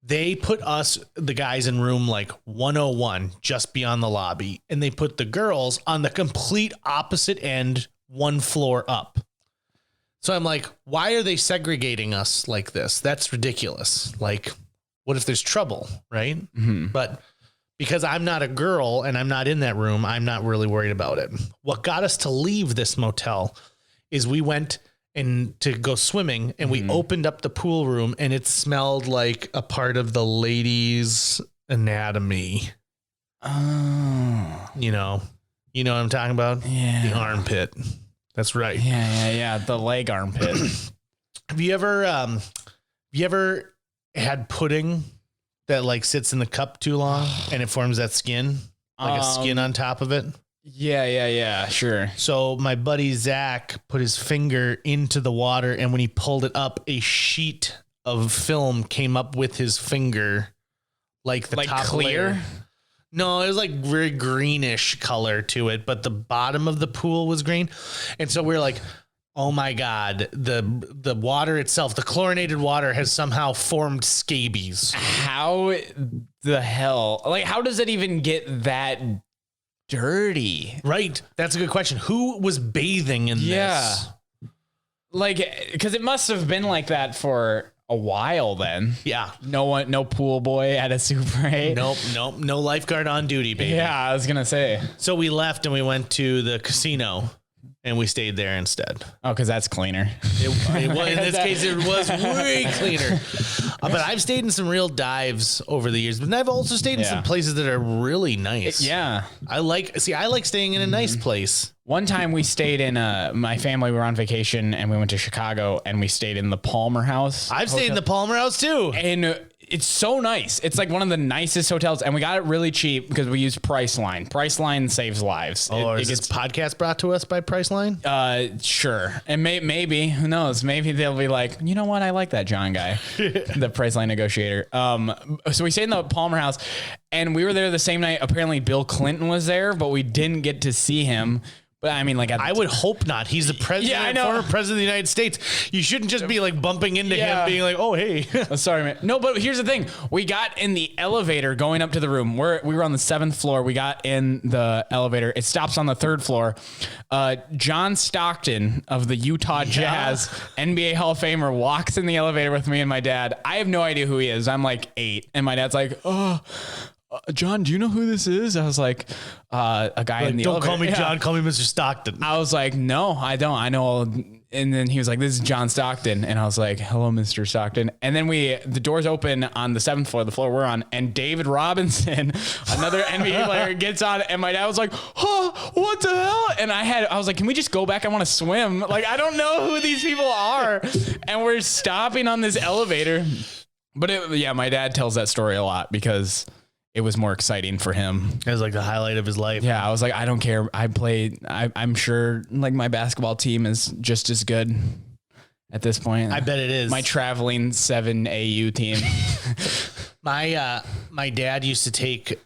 A: They put us, the guys, in room like 101, just beyond the lobby. And they put the girls on the complete opposite end, 1 floor up. So I'm like, why are they segregating us like this? That's ridiculous. Like, what if there's trouble, right? Mm-hmm. But because I'm not a girl and I'm not in that room, I'm not really worried about it. What got us to leave this motel is we went to go swimming, and we opened up the pool room, and it smelled like a part of the ladies' anatomy. Oh, you know what I'm talking about? Yeah, the armpit. That's right.
C: Yeah. The leg armpit.
A: Have you ever had pudding that like sits in the cup too long and it forms that skin, like a skin on top of it?
C: Yeah, sure.
A: So my buddy Zach put his finger into the water, and when he pulled it up, a sheet of film came up with his finger, like the top
C: clear
A: layer. No, it was like very greenish color to it, but the bottom of the pool was green. And so we were like, oh my God, the water itself, the chlorinated water has somehow formed scabies.
C: How the hell? Like, how does it even get that dirty?
A: Right. That's a good question. Who was bathing in this?
C: Like, because it must have been like that for a while then.
A: Yeah.
C: No pool boy at a Super 8.
A: Nope. No lifeguard on duty, baby.
C: Yeah, I was going to say.
A: So we left and we went to the casino. And we stayed there instead.
C: Oh, because that's cleaner.
A: It was, in this case, it was way cleaner. But I've stayed in some real dives over the years. But I've also stayed in some places that are really nice.
C: Yeah.
A: I like staying in a nice place.
C: One time we stayed in my family, we were on vacation and we went to Chicago and we stayed in the Palmer House.
A: I've stayed in the Palmer House too.
C: And it's so nice. It's like one of the nicest hotels, and we got it really cheap because we used Priceline. Priceline saves lives.
A: Is this podcast brought to us by Priceline?
C: Sure. And maybe, who knows? Maybe they'll be like, you know what? I like that John guy, the Priceline negotiator. So we stayed in the Palmer House, and we were there the same night. Apparently Bill Clinton was there, but we didn't get to see him. But I mean, like, I
A: would hope not. He's the president,
C: I know.
A: Former president of the United States. You shouldn't just be like bumping into him, being like, "Oh, hey."
C: Sorry, man. No, but here's the thing: we got in the elevator going up to the room. We were on the 7th floor. We got in the elevator. It stops on the 3rd floor. John Stockton of the Utah Jazz, NBA Hall of Famer, walks in the elevator with me and my dad. I have no idea who he is. I'm like 8, and my dad's like, "Oh, John, do you know who this is?" I was like, a guy in the
A: Don't
C: elevator.
A: call me John, call me Mr. Stockton.
C: I was like, no, I don't. I know. And then he was like, this is John Stockton. And I was like, hello, Mr. Stockton. And then the doors open on the 7th floor, the floor we're on, and David Robinson, another NBA player, gets on, and my dad was like, oh, what the hell? And I was like, can we just go back? I want to swim. Like, I don't know who these people are. And we're stopping on this elevator. But my dad tells that story a lot because it was more exciting for him.
A: It was like the highlight of his life.
C: Yeah, I was like, I don't care. I'm sure like my basketball team is just as good at this point.
A: I bet it is.
C: My traveling 7 AU team.
A: My dad used to take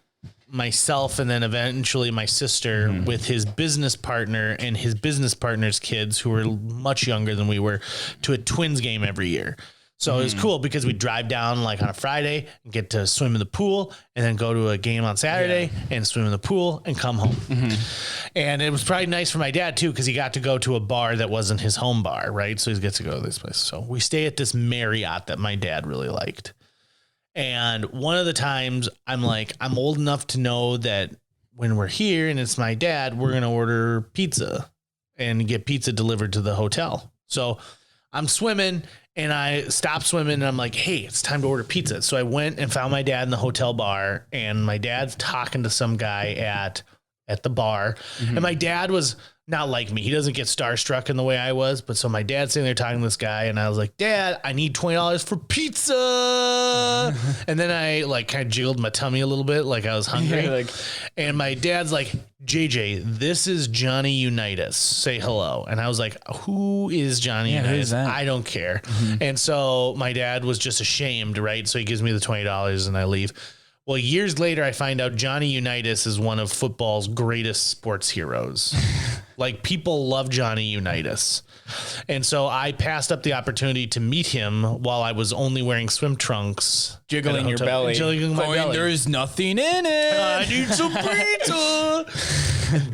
A: myself and then eventually my sister with his business partner and his business partner's kids, who were much younger than we were, to a Twins game every year. So it was cool because we'd drive down like on a Friday and get to swim in the pool, and then go to a game on Saturday and swim in the pool and come home. And it was probably nice for my dad too, because he got to go to a bar that wasn't his home bar, right? So he gets to go to this place. So we stay at this Marriott that my dad really liked. And one of the times I'm old enough to know that when we're here and it's my dad, we're going to order pizza and get pizza delivered to the hotel. So I'm swimming and I stopped swimming and I'm like, hey, it's time to order pizza. So I went and found my dad in the hotel bar, and my dad's talking to some guy at the bar. And my dad was not like me. He doesn't get starstruck in the way I was. But so my dad's sitting there talking to this guy, and I was like, Dad, I need $20 for pizza. And then I like kind of jiggled my tummy a little bit, like I was hungry. And my dad's like, JJ, this is Johnny Unitas. Say hello. And I was like, who is Johnny Unitas? I don't care. And so my dad was just ashamed, right? So he gives me the $20 and I leave. Well, years later, I find out Johnny Unitas is one of football's greatest sports heroes. Like, people love Johnny Unitas. And so I passed up the opportunity to meet him while I was only wearing swim trunks.
C: Jiggling your belly.
A: Jiggling my belly.
C: There's nothing in it.
A: I need some pizza.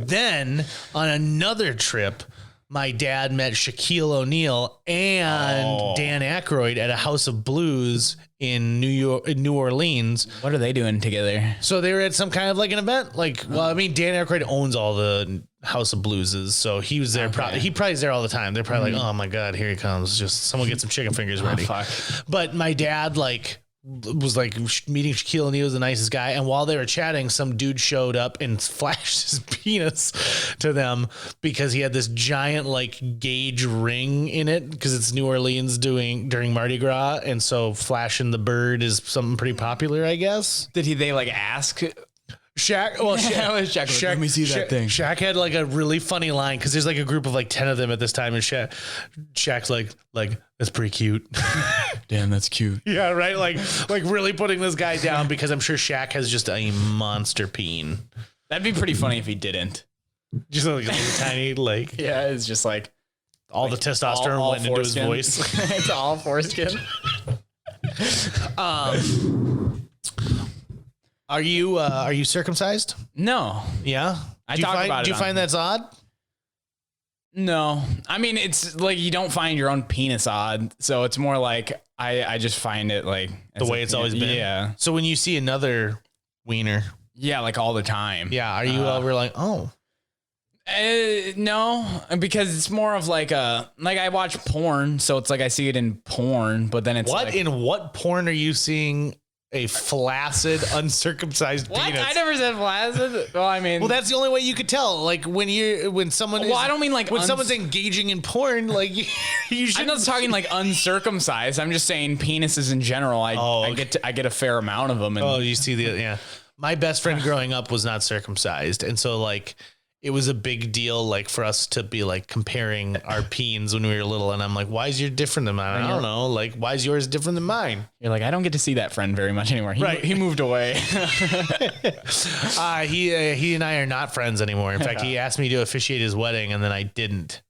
A: Then, on another trip, my dad met Shaquille O'Neal and Dan Aykroyd at a House of Blues in New Orleans.
C: What are they doing together?
A: So they were at some kind of like an event. Like, well, I mean, Dan Aykroyd owns all the House of Blueses, so he was there.
C: Okay.
A: He probably is there all the time. They're probably like, oh my God, here he comes. Just someone get some chicken fingers ready.
C: Fuck.
A: But my dad was like meeting Shaquille O'Neal was the nicest guy, and while they were chatting, some dude showed up and flashed his penis to them because he had this giant like gauge ring in it because it's New Orleans during Mardi Gras, and so flashing the bird is something pretty popular, I guess.
C: They like ask?
A: Shaq, well,
C: Shaq, let me see that thing.
A: Shaq had like a really funny line because there's like a group of like 10 of them at this time, and Shaq's like that's pretty cute.
C: Damn, that's cute.
A: Yeah, right. Like really putting this guy down because I'm sure Shaq has just a monster peen.
C: That'd be pretty funny if he didn't.
A: Just like a little tiny like.
C: Yeah, it's just like
A: all the testosterone
C: all
A: went into his voice.
C: It's all foreskin.
A: Are you circumcised?
C: No.
A: Yeah.
C: Do you
A: find that's odd?
C: No. I mean, it's like you don't find your own penis odd, so it's more like I just find it like
A: the way it's always been.
C: Yeah.
A: So when you see another wiener,
C: yeah, like all the time.
A: Yeah. Are you ever like, oh?
C: No, because it's more of like I watch porn, so it's like I see it in porn, but then it's
A: in what porn are you seeing a flaccid, uncircumcised penis?
C: I never said flaccid. Well, I mean,
A: well, that's the only way you could tell. Like when someone.
C: Well, I don't mean like
A: when someone's engaging in porn. Like you should.
C: I'm not talking like uncircumcised. I'm just saying penises in general. I get a fair amount of them. And,
A: you see yeah. My best friend growing up was not circumcised, and so like. It was a big deal, like for us to be like comparing our peens when we were little, and I'm like, "Why is yours different than mine?" I don't know. Like, why is yours different than mine?
C: You're like, I don't get to see that friend very much anymore. He moved away.
A: He and I are not friends anymore. In fact, he asked me to officiate his wedding, and then I didn't.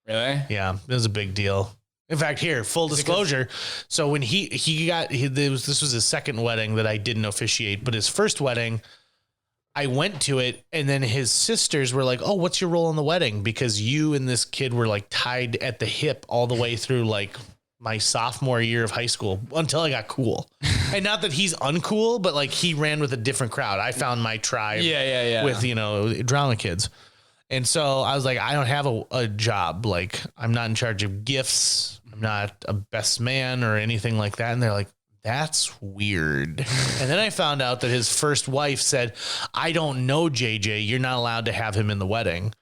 C: Really?
A: Yeah, it was a big deal. In fact, here, full disclosure. So when this was his second wedding that I didn't officiate, but his first wedding. I went to it, and then his sisters were like, "Oh, what's your role in the wedding?" Because you and this kid were like tied at the hip all the way through like my sophomore year of high school until I got cool. And not that he's uncool, but like he ran with a different crowd. I found my tribe with, drama kids. And so I was like, I don't have a job. Like I'm not in charge of gifts. I'm not a best man or anything like that. And they're like, that's weird. And then I found out that his first wife said, I don't know JJ. You're not allowed to have him in the wedding.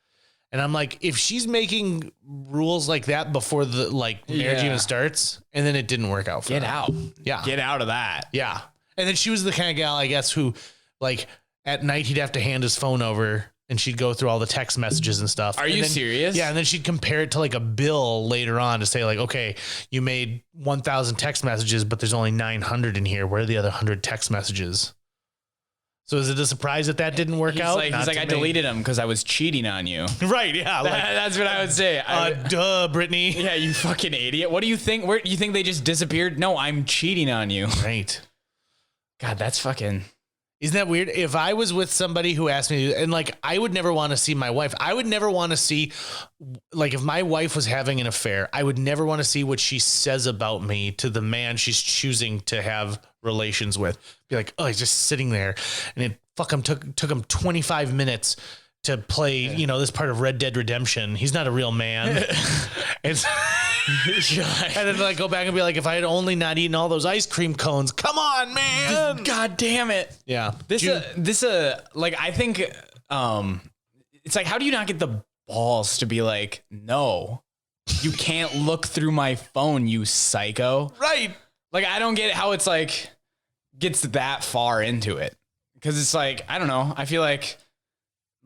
A: And I'm like, if she's making rules like that before the marriage even starts, and then it didn't work out for her.
C: Get out.
A: Yeah.
C: Get out of that.
A: Yeah. And then she was the kind of gal, I guess, who like at night he'd have to hand his phone over and she'd go through all the text messages and stuff.
C: Are you serious?
A: Yeah. And then she'd compare it to like a bill later on to say like, okay, you made 1,000 text messages, but there's only 900 in here. Where are the other 100 text messages? So is it a surprise that didn't work out?
C: He's like, I deleted them because I was cheating on you.
A: Right. Yeah.
C: That's what I would say.
A: Duh, Brittany.
C: Yeah. You fucking idiot. What do you think? Where you think they just disappeared? No, I'm cheating on you.
A: Right.
C: God, that's fucking.
A: Isn't that weird? If I was with somebody who asked me, and like, I would never want to see my wife. I would never want to see, like, if my wife was having an affair, I would never want to see what she says about me to the man she's choosing to have relations with. Be like, oh, he's just sitting there, and it took him 25 minutes to play, this part of Red Dead Redemption. He's not a real man. And then like go back and be like, if I had only not eaten all those ice cream cones, come on, man.
C: God damn it.
A: Yeah.
C: I think, it's like, how do you not get the balls to be like, no, you can't look through my phone, you psycho.
A: Right.
C: Like, I don't get how it's like gets that far into it. Cause it's like, I don't know. I feel like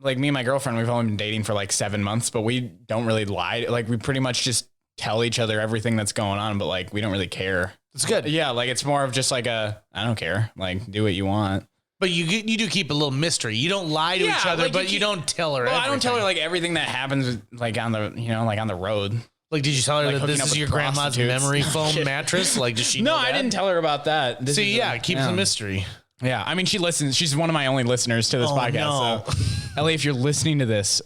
C: me and my girlfriend, we've only been dating for like 7 months, but we don't really lie. Like we pretty much just tell each other everything that's going on, but like we don't really care.
A: It's good.
C: Yeah, like it's more of just like I don't care. Like do what you want.
A: But you do keep a little mystery. You don't lie to each other, but you don't tell her.
C: Well,
A: everything.
C: I don't tell her like everything that happens like on the like on the road.
A: Like, did you tell her
C: Like
A: that this
C: hooking up
A: is
C: with
A: your grandma's
C: prostitutes.
A: memory foam mattress? Like, does she?
C: No,
A: know
C: I
A: that?
C: didn't tell her about that. This
A: See,
C: is
A: it keeps the mystery.
C: Yeah, I mean, she listens. She's one of my only listeners to this podcast.
A: No.
C: So, Ellie, if you're listening to this,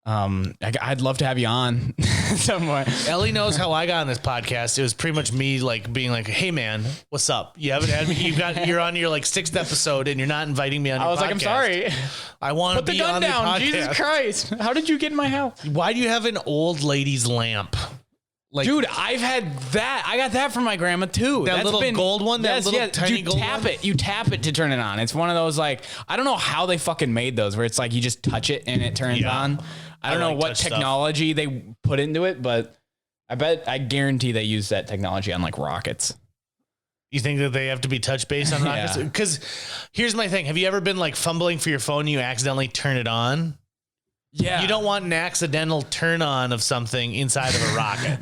C: I'd love to have you on somewhere.
A: Ellie knows how I got on this podcast. It was pretty much me like being like, "Hey man, what's up? You haven't had me. You're on your like 6th episode, and you're not inviting me on."
C: I
A: your
C: was like, I'm
A: podcast.
C: sorry.
A: I want to
C: Put the
A: be
C: gun
A: on
C: down.
A: the podcast.
C: Jesus Christ. How did you get in my house?
A: Why do you have an old lady's lamp? Like,
C: Dude, I've had that. I got that from my grandma too.
A: That little gold one? That little tiny gold
C: tap
A: one?
C: it. You tap it to turn it on. It's one of those like, I don't know how they fucking made those where it's like you just touch it and it turns on. I don't know
A: like
C: what
A: touch stuff.
C: technology they put into it, but I guarantee they use that technology on like rockets.
A: You think that they have to be touch based on rockets?
C: Yeah.
A: Because here's my thing. Have you ever been like fumbling for your phone and you accidentally turn it on?
C: Yeah.
A: You don't want an accidental turn on of something inside of a rocket.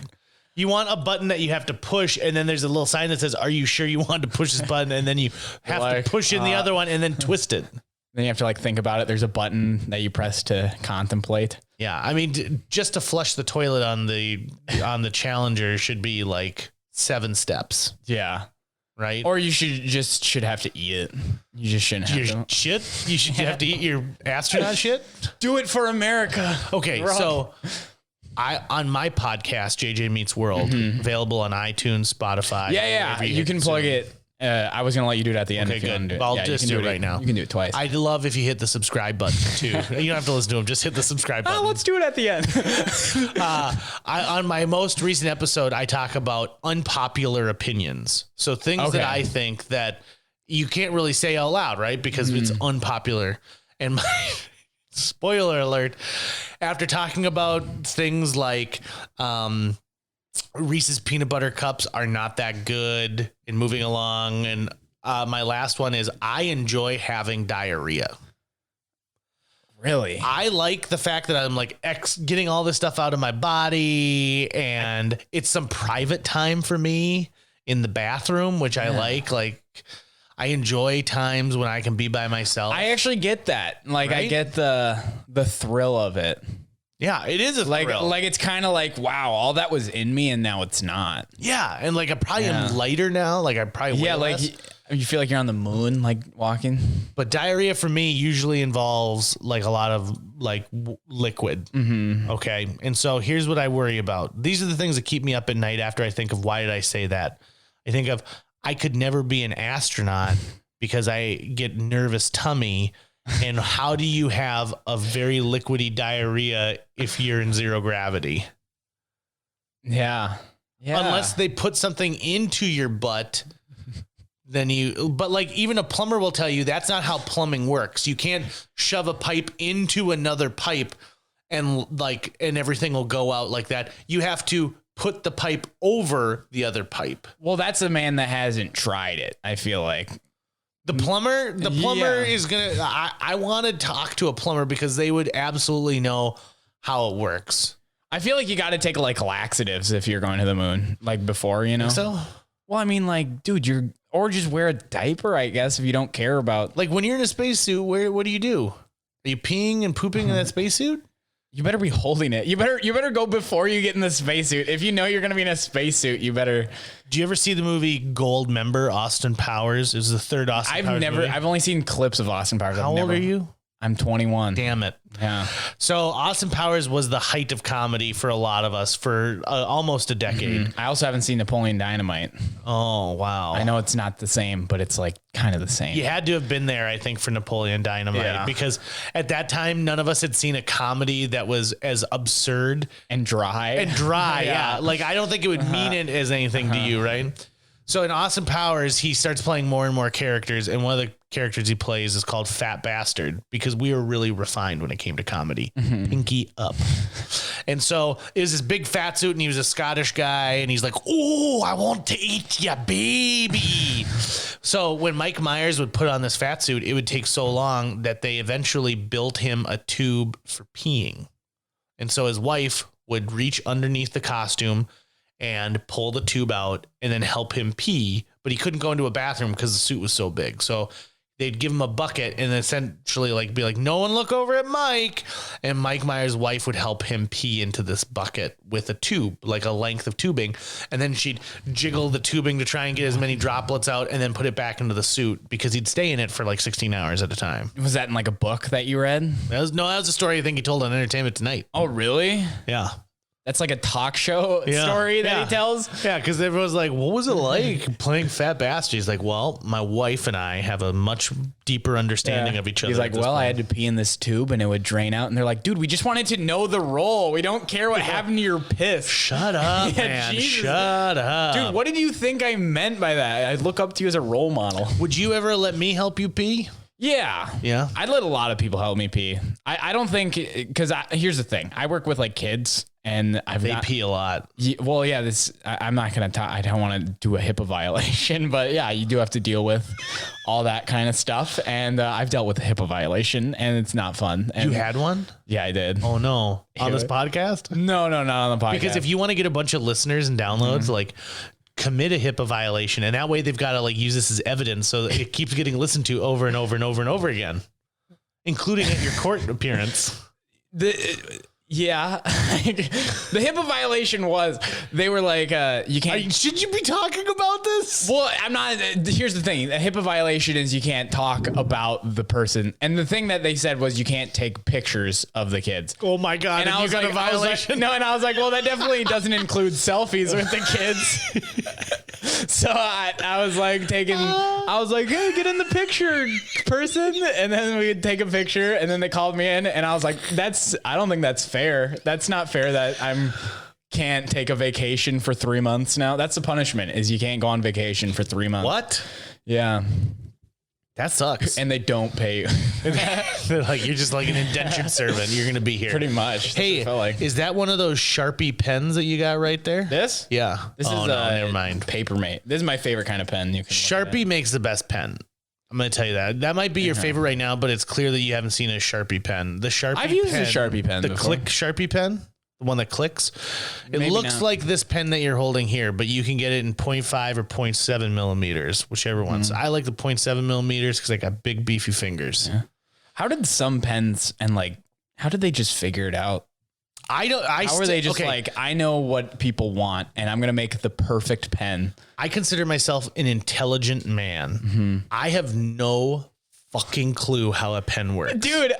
A: You want a button that you have to push, and then there's a little sign that says, "Are you sure you want to push this button?" And then you have
C: Like,
A: to push in the other one and then twist it.
C: Then you have to like think about it. There's a button that you press to contemplate.
A: Yeah, I mean, just to flush the toilet on the Challenger should be like 7 steps,
C: Yeah.
A: right?
C: Or you should have to eat it. You just shouldn't have
A: your
C: to.
A: shit. You should have to eat your astronaut shit.
C: Do it for America.
A: Okay,
C: Rob.
A: so on my podcast, JJ Meets World, available on iTunes, Spotify.
C: Yeah.
A: wherever
C: You can plug it. I was going to let you do it at the end.
A: Okay,
C: if you
A: good.
C: want to do it.
A: I'll
C: Yeah, you
A: just
C: can
A: do it right now.
C: You can do it twice.
A: I'd love if you hit the subscribe button too. You don't have to listen to them. Just hit the subscribe button.
C: let's do it at the end.
A: On my most recent episode, I talk about unpopular opinions. So things
C: Okay.
A: that I think that you can't really say out loud, right? Because it's unpopular. And my spoiler alert, after talking about things like Reese's peanut butter cups are not that good and moving along. And my last one is I enjoy having diarrhea.
C: Really?
A: I like the fact that I'm like getting all this stuff out of my body, and it's some private time for me in the bathroom, which I like. Like, I enjoy times when I can be by myself.
C: I actually get that. Like, I
A: Right?
C: get the thrill of it.
A: Yeah, it is a
C: Like,
A: thrill.
C: like it's kind of like, wow, all that was in me and now it's not.
A: Yeah, and like I probably
C: Yeah.
A: am lighter now. Like I probably weigh
C: Yeah, like
A: less.
C: you feel like you're on the moon, like walking.
A: But diarrhea for me usually involves like a lot of like liquid.
C: Mm-hmm.
A: Okay, and so here's what I worry about. These are the things that keep me up at night after I think of why did I say that. I think of I could never be an astronaut because I get nervous tummy. And how do you have a very liquidy diarrhea if you're in zero gravity?
C: Yeah. Yeah.
A: Unless they put something into your butt, then but like even a plumber will tell you that's not how plumbing works. You can't shove a pipe into another pipe and everything will go out like that. You have to put the pipe over the other pipe.
C: Well, that's a man that hasn't tried it, I feel like.
A: The plumber
C: Yeah.
A: is going to, I want to talk to a plumber because they would absolutely know how it works.
C: I feel like you got to take like laxatives if you're going to the moon, like before, you know?
A: So
C: Well, I mean, like, dude, or just wear a diaper, I guess, if you don't care about.
A: like when you're in a spacesuit, what do you do? Are you peeing and pooping in that spacesuit?
C: You better be holding it. You better go before you get in the spacesuit. If you know you're gonna be in a spacesuit, you better.
A: Do you ever see the movie Gold Member, Austin Powers? It was the third Austin Powers movie.
C: I've only seen clips of Austin Powers.
A: How old are you?
C: I'm 21.
A: Damn it.
C: Yeah.
A: So Austin Powers was the height of comedy for a lot of us for almost a decade.
C: I also haven't seen Napoleon Dynamite.
A: Oh, wow.
C: I know it's not the same, but it's like kind of the same.
A: You had to have been there, I think, for Napoleon Dynamite
C: Yeah.
A: because at that time, none of us had seen a comedy that was as absurd
C: And dry.
A: and dry.
C: Yeah.
A: Yeah. Like, I don't think it would mean it as anything to you, right? So in Austin Powers, he starts playing more and more characters. And one of the characters he plays is called Fat Bastard because we were really refined when it came to comedy. Pinky up. And so it was this big fat suit and he was a Scottish guy. And he's like, oh, I want to eat ya, baby. So when Mike Myers would put on this fat suit, it would take so long that they eventually built him a tube for peeing. And so his wife would reach underneath the costume and pull the tube out and then help him pee, but he couldn't go into a bathroom because the suit was so big. So they'd give him a bucket and essentially like be like, no one look over at Mike. And Mike Myers' wife would help him pee into this bucket with a tube, like a length of tubing. And then she'd jiggle the tubing to try and get as many droplets out and then put it back into the suit because he'd stay in it for like 16 hours at a time.
C: Was that in like a book that you read?
A: That was a story I think he told on Entertainment Tonight.
C: Oh, really?
A: Yeah.
C: That's like a talk show story that he tells?
A: Yeah, because everyone's like, what was it like playing Fat Bastard? He's like, well, my wife and I have a much deeper understanding of each other.
C: He's like, well, I had to pee in this tube and it would drain out. And they're like, dude, we just wanted to know the role. We don't care what happened to your piss.
A: Shut up, man.
C: Jesus.
A: Shut up.
C: Dude, what did you think I meant by that? I look up to you as a role model.
A: Would you ever let me help you pee?
C: Yeah.
A: Yeah.
C: I'd let a lot of people help me pee. I don't think, because here's the thing. I work with like kids. And
A: they pee a lot.
C: Well, yeah, I'm not going to talk. I don't want to do a HIPAA violation, but yeah, you do have to deal with all that kind of stuff. And I've dealt with a HIPAA violation and it's not fun. And
A: you had one?
C: Yeah, I did.
A: Oh no. On this podcast?
C: No, not on the podcast.
A: Because if you want to get a bunch of listeners and downloads, like commit a HIPAA violation. And that way they've got to like use this as evidence. So that it keeps getting listened to over and over and over and over again, including at your court appearance.
C: Yeah, the HIPAA violation was they were like, you can't.
A: Should you be talking about this?
C: Well, I'm not. Here's the thing: a HIPAA violation is you can't talk about the person, and the thing that they said was you can't take pictures of the kids.
A: Oh my god!
C: And I was like, no, and I was like, well, that definitely doesn't include selfies with the kids. So I was like hey, get in the picture, person, and then we would take a picture, and then they called me in, and I was like, I don't think that's fair. That's not fair that can't take a vacation for 3 months now. That's the punishment is you can't go on vacation for 3 months.
A: What?
C: Yeah.
A: That sucks.
C: And they don't pay you.
A: They're like, you're just like an indentured servant. You're going to be here.
C: Pretty much.
A: Hey, is that one of those Sharpie pens that you got right there?
C: This?
A: Yeah.
C: This is
A: never mind.
C: Papermate. This is my favorite kind of pen. You can
A: Sharpie makes the best pen. I'm going to tell you that. That might be your favorite right now, but it's clear that you haven't seen a Sharpie pen. The Sharpie
C: I've used a Sharpie pen
A: The
C: before.
A: Click Sharpie pen, the one that clicks. It
C: Maybe
A: looks
C: not.
A: like this pen that you're holding here, but you can get it in 0.5 or 0.7 millimeters, whichever ones. I like the 0.7 millimeters because I got big, beefy fingers.
C: Yeah. How did some pens how did they just figure it out? How are they just like, I know what people want and I'm going to make the perfect pen?
A: I consider myself an intelligent man.
C: Mm-hmm.
A: I have no fucking clue how a pen works.
C: Dude,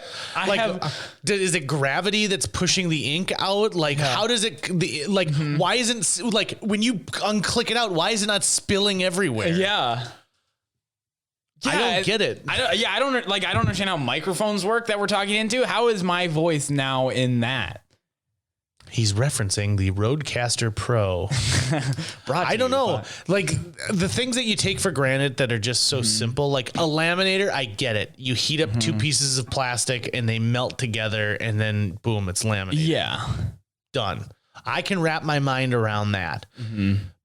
A: is it gravity that's pushing the ink out? Like, how does it, why isn't, like, when you unclick it out, why is it not spilling everywhere?
C: Yeah.
A: I don't get it.
C: I don't understand how microphones work that we're talking into. How is my voice now in that?
A: He's referencing the Rodecaster Pro. I don't know. Like the things that you take for granted that are just so simple, like a laminator, I get it. You heat up two pieces of plastic and they melt together and then boom, it's laminated.
C: Yeah.
A: Done. I can wrap my mind around that.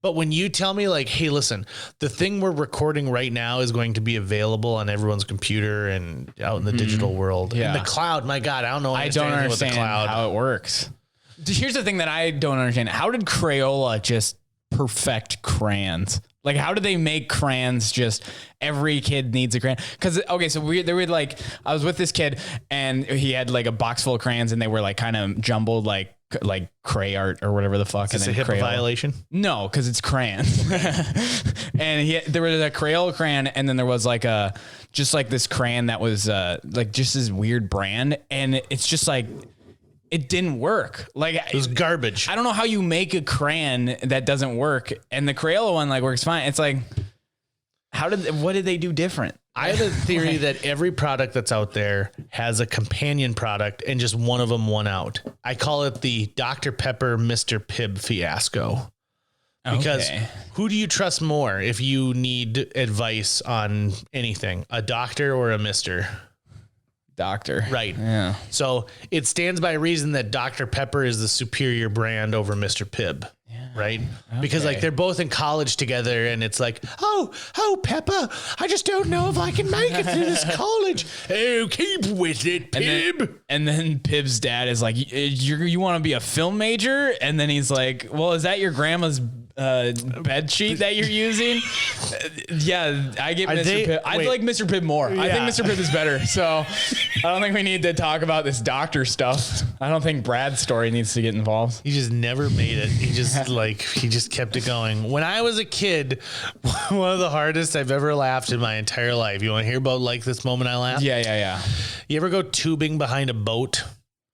A: But when you tell me like, hey, listen, the thing we're recording right now is going to be available on everyone's computer and out in the digital world.
C: Yeah.
A: In the cloud, my God, I don't know.
C: I don't understand
A: the cloud.
C: how it works. Here's the thing that I don't understand. How did Crayola just perfect crayons? Like, how did they make crayons just every kid needs a crayon? Because, okay, so they were like, I was with this kid and he had like a box full of crayons and they were like kind of jumbled like cray art or whatever the fuck.
A: Is this a HIPAA violation?
C: No, because it's crayons. And there was a Crayola crayon and then there was like just like this crayon that was like just this weird brand. And it's just like, it didn't work. Like
A: it was garbage.
C: I don't know how you make a crayon that doesn't work, and the Crayola one like works fine. It's like, what did they do different?
A: I have a theory that every product that's out there has a companion product, and just one of them won out. I call it the Dr. Pepper Mr. Pibb fiasco. Because who do you trust more if you need advice on anything, a doctor or a Mister?
C: Doctor.
A: Right.
C: Yeah.
A: So it stands by reason that Dr. Pepper is the superior brand over Mr. Pibb. Yeah. Right. Okay. Because like they're both in college together and it's like, oh, Pepper, I just don't know if I can make it through this college. Oh, keep with it, Pibb.
C: And then Pibb's dad is like, you want to be a film major? And then he's like, well, is that your grandma's bed sheet that you're using. Yeah, I get Mr. Pibb. I like Mr. Pibb more. I think Mr. Pibb is better. So I don't think we need to talk about this doctor stuff. I don't think Brad's story needs to get involved.
A: He just never made it. He just kept it going. When I was a kid, one of the hardest I've ever laughed in my entire life. You want to hear about like this moment I laughed?
C: Yeah.
A: You ever go tubing behind a boat,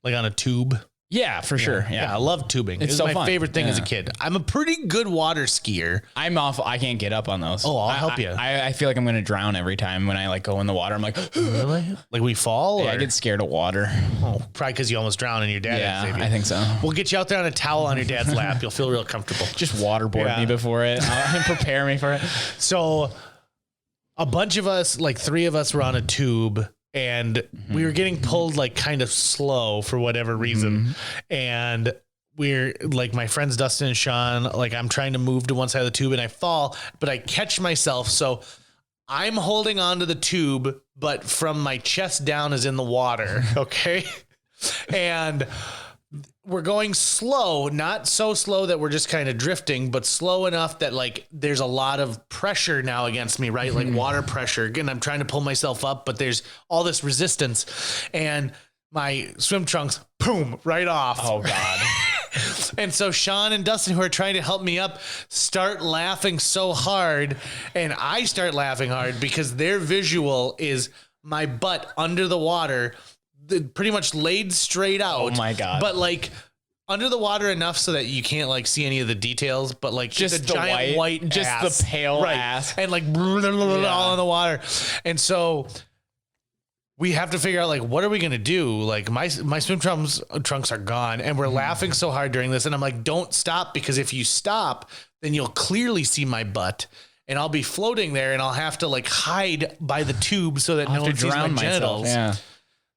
A: like on a tube?
C: Yeah, for sure. Yeah,
A: I love tubing.
C: It's
A: It was
C: so
A: my
C: fun.
A: favorite thing as a kid. I'm a pretty good water skier.
C: I'm off. I can't get up on those.
A: Oh, I'll help you.
C: I feel like I'm going to drown every time when I like go in the water. I'm like,
A: Really? Like we fall?
C: yeah,
A: or?
C: I get scared of water.
A: Oh, probably because you almost drowned and your dad had to save you.
C: I think so.
A: We'll get you out there on a towel on your dad's lap. You'll feel real comfortable.
C: Just waterboard me before it. Prepare me for it.
A: So a bunch of us, like 3 of us were on a tube and we were getting pulled like kind of slow for whatever reason. And we're like my friends, Dustin and Sean, like I'm trying to move to one side of the tube and I fall, but I catch myself. So I'm holding onto the tube, but from my chest down is in the water. Okay. And we're going slow, not so slow that we're just kind of drifting, but slow enough that like there's a lot of pressure now against me, right? Like water pressure. Again, I'm trying to pull myself up, but there's all this resistance and my swim trunks, boom, right off.
C: Oh God.
A: And so Sean and Dustin, who are trying to help me up, start laughing so hard. And I start laughing hard because their visual is my butt under the water, pretty much laid straight out.
C: Oh my God.
A: But like under the water enough so that you can't like see any of the details, but like
C: Just
A: the
C: the
A: giant white
C: just
A: ass.
C: the pale
A: Right.
C: ass.
A: And like all in the water. And so we have to figure out like, what are we going to do? Like my swim trunks are gone and we're laughing so hard during this. And I'm like, don't stop, because if you stop, then you'll clearly see my butt and I'll be floating there and I'll have to like hide by the tube so that no one sees my genitals.
C: Yeah.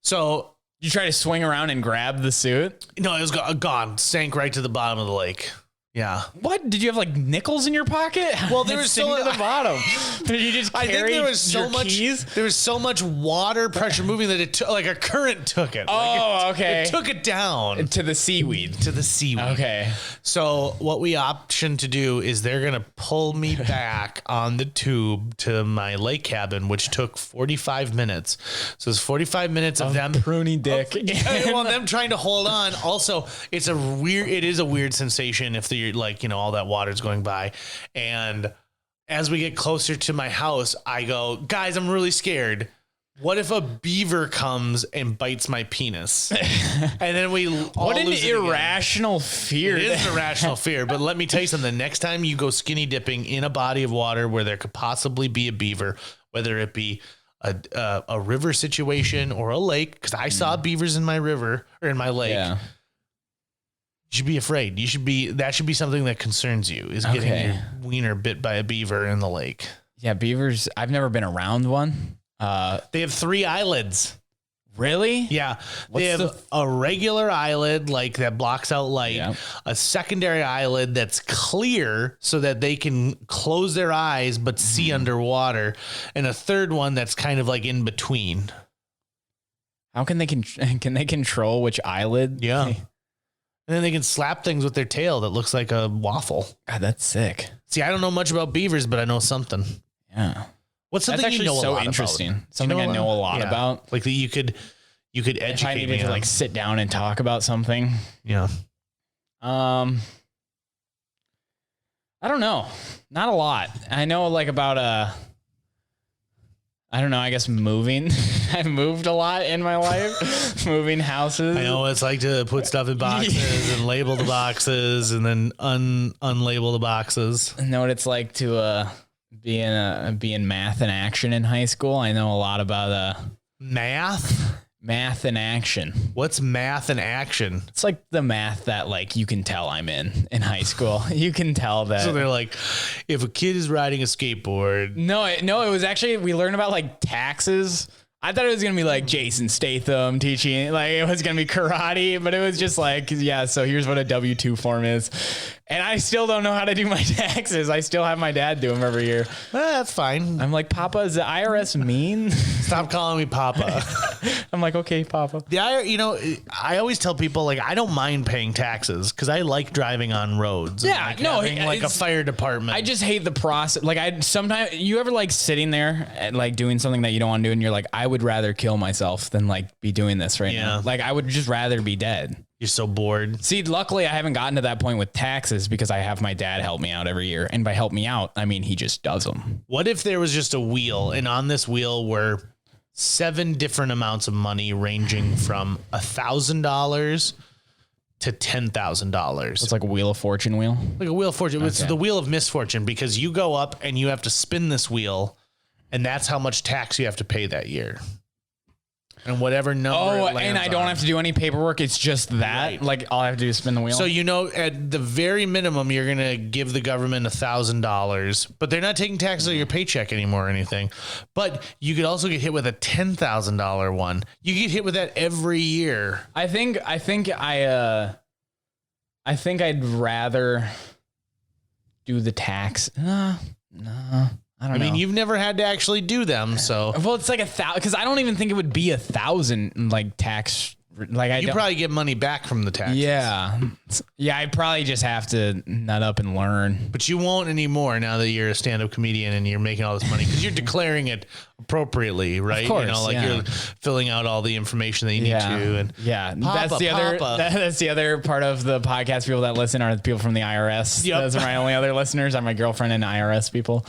A: So
C: You try to swing around and grab the suit.
A: no, it was gone, sank right to the bottom of the lake. Yeah.
C: What? Did you have like nickels in your pocket?
A: Well, there was
C: sitting
A: so-
C: to the bottom. Did you just
A: I
C: carry
A: think there was so
C: your
A: much.
C: keys?
A: There was so much water pressure moving that it took like a current took it.
C: Oh, okay.
A: It took it down
C: To the seaweed.
A: to the seaweed.
C: Okay.
A: So what we optioned to do is they're gonna pull me back on the tube to my lake cabin, which took 45 minutes. So it's 45 minutes of them
C: Pruny dick.
A: well, them trying to hold on. Also, it is a weird sensation if you're like, all that water's going by. And as we get closer to my house, I go, guys, I'm really scared. What if a beaver comes and bites my penis? And then we all
C: What an
A: lose it again.
C: irrational fear.
A: It is an irrational fear, but let me tell you something. The next time you go skinny dipping in a body of water where there could possibly be a beaver, whether it be a river situation or a lake, because I saw beavers in my river or in my lake.
C: Yeah.
A: You should be afraid. That should be something that concerns you, is getting
C: Okay.
A: your wiener bit by a beaver in the lake.
C: Yeah, beavers. I've never been around one.
A: They have 3 eyelids.
C: Really?
A: Yeah.
C: What's
A: They have
C: the-
A: a regular eyelid, like that blocks out light,
C: Yeah.
A: a secondary eyelid that's clear so that they can close their eyes but see underwater, and a third one that's kind of like in between.
C: How can they can they control which eyelid?
A: Yeah. And then they can slap things with their tail that looks like a waffle.
C: God, that's sick.
A: See, I don't know much about beavers, but I know something.
C: Yeah.
A: What's
C: That's
A: something
C: actually
A: you know a
C: so
A: lot
C: interesting.
A: about?
C: Something I know a lot
A: Yeah.
C: about.
A: Like that you could educate
C: If I needed
A: me
C: to
A: on.
C: like sit down and talk about something.
A: Yeah.
C: I don't know. Not a lot. I know like about I don't know, I guess moving. I've moved a lot in my life. Moving houses.
A: I know what it's like to put stuff in boxes and label the boxes and then unlabel the boxes.
C: I know what it's like to be in math and action in high school. I know a lot about
A: Math?
C: math and action.
A: What's math and action?
C: It's like the math that like you can tell I'm in high school. You can tell that.
A: So they're like, if a kid is riding a skateboard,
C: No, it was actually, we learned about like taxes. I thought it was going to be like Jason Statham teaching, like it was going to be karate, but it was just like, yeah, so here's what a W-2 form is. And I still don't know how to do my taxes. I still have my dad do them every year.
A: That's fine.
C: I'm like, Papa, is the IRS mean?
A: Stop calling me Papa.
C: I'm like, okay, Papa.
A: I always tell people, like, I don't mind paying taxes because I like driving on roads.
C: Yeah,
A: and having, like a fire department.
C: I just hate the process. Like, sometimes you ever like sitting there and like doing something that you don't want to do, and you're like, I would rather kill myself than like be doing this right now. Like, I would just rather be dead.
A: You're so bored.
C: See, luckily I haven't gotten to that point with taxes because I have my dad help me out every year. And by help me out, I mean, he just does them.
A: What if there was just a wheel, and on this wheel were 7 different amounts of money ranging from $1,000 to $10,000?
C: It's like a Wheel of Fortune wheel.
A: Like a wheel of fortune. It's the wheel of misfortune, because you go up and you have to spin this wheel, and that's how much tax you have to pay that year. And whatever number it lands
C: and I don't have to do any paperwork. It's just that.
A: Right.
C: Like, all I have to do is spin the wheel.
A: So, at the very minimum, you're going to give the government $1,000, but they're not taking taxes on your paycheck anymore or anything. But you could also get hit with a $10,000 one. You get hit with that every year.
C: I think I'd rather do the tax. No. I don't know.
A: I mean, you've never had to actually do them, so.
C: Well, it's like 1,000, because I don't even think it would be 1,000 like tax. Like,
A: you probably get money back from the taxes.
C: Yeah. I'd probably just have to nut up and learn.
A: But you won't anymore now that you're a stand-up comedian and you're making all this money, because you're declaring it appropriately, right?
C: Of course,
A: you're filling out all the information that you need to. And
C: that's the other part of the podcast. People that listen are the people from the IRS.
A: Yep.
C: Those are my only other listeners. Are my girlfriend and IRS people.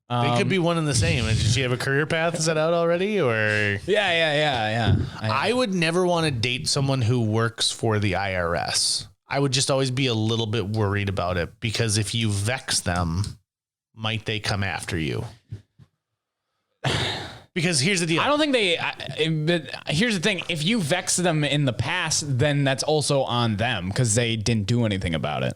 A: They could be one and the same. Did she have a career path set out already, or?
C: Yeah.
A: I would never want to date someone who works for the IRS. I would just always be a little bit worried about it, because if you vex them, might they come after you? Because here's the deal.
C: I don't think but here's the thing. If you vex them in the past, then that's also on them, because they didn't do anything about it.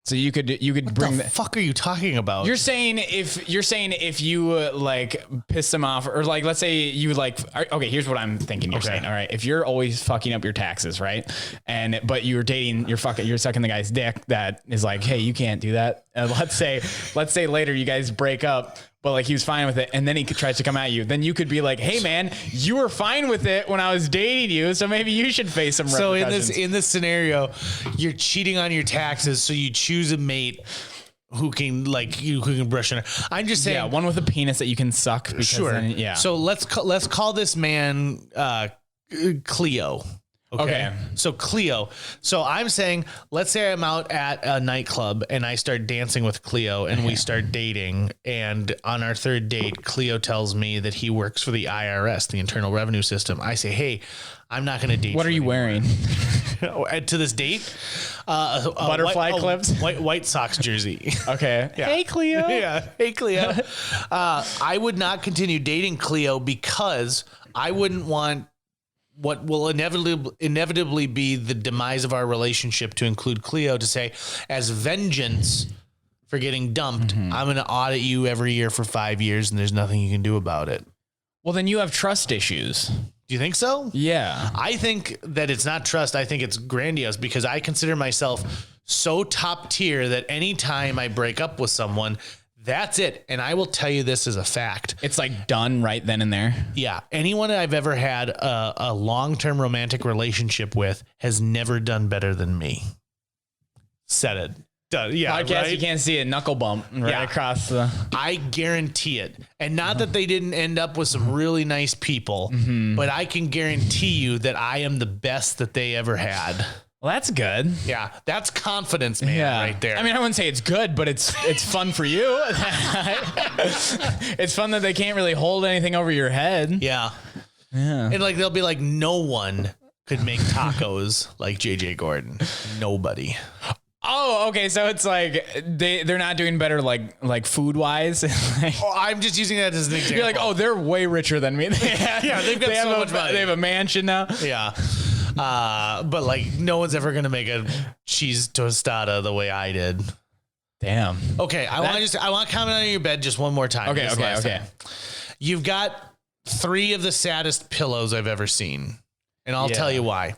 C: So you could bring
A: the fuck are you talking about?
C: You're saying if you like piss them off, or like, let's say you like, okay, here's what I'm thinking. You're saying, all right, if you're always fucking up your taxes, right? But you're sucking the guy's dick that is like, hey, you can't do that. Let's say later you guys break up, but like he was fine with it, and then he tries to come at you. Then you could be like, hey man, you were fine with it when I was dating you, so maybe you should face some repercussions.
A: So in this scenario, you're cheating on your taxes, so you choose a mate who can brush on. I'm just saying,
C: one with a penis that you can suck. Because
A: sure. So let's call this man Cleo. Okay. So Cleo. So I'm saying, let's say I'm out at a nightclub and I start dancing with Cleo and we start dating. And on our third date, Cleo tells me that he works for the IRS, the Internal Revenue System. I say, hey, I'm not going to date you.
C: What are you wearing?
A: To this date?
C: Butterfly clips?
A: White Sox jersey.
C: Okay.
A: Yeah.
C: Hey, Cleo.
A: Yeah. Hey, Cleo. I would not continue dating Cleo, because I wouldn't want what will inevitably be the demise of our relationship to include Cleo to say, as vengeance for getting dumped, I'm going to audit you every year for 5 years, and there's nothing you can do about it.
C: Well, then you have trust issues.
A: Do you think so?
C: Yeah.
A: I think that it's not trust. I think it's grandiose, because I consider myself so top tier that anytime I break up with someone, that's it. And I will tell you this as a fact.
C: It's like done right then and there.
A: Yeah. Anyone I've ever had a long-term romantic relationship with has never done better than me. Said it. Done. Yeah.
C: Podcast,
A: right?
C: you can't see it. Knuckle bump across the.
A: I guarantee it. And not that they didn't end up with some really nice people, but I can guarantee you that I am the best that they ever had.
C: Well, that's good.
A: Yeah, that's confidence, man, right there.
C: I mean, I wouldn't say it's good, but it's fun for you. It's fun that they can't really hold anything over your head.
A: Yeah. And like they'll be like, no one could make tacos like JJ Gordon. Nobody.
C: Oh, okay. So it's like they're not doing better like food wise.
A: I'm just using that as an example.
C: You're like, oh, they're way richer than me.
A: They've got so much money.
C: They have a mansion now.
A: Yeah. But like no one's ever gonna make a cheese tostada the way I did.
C: Damn.
A: Okay, I want to comment on your bed just one more time.
C: Okay.
A: You've got 3 of the saddest pillows I've ever seen, and I'll tell you why.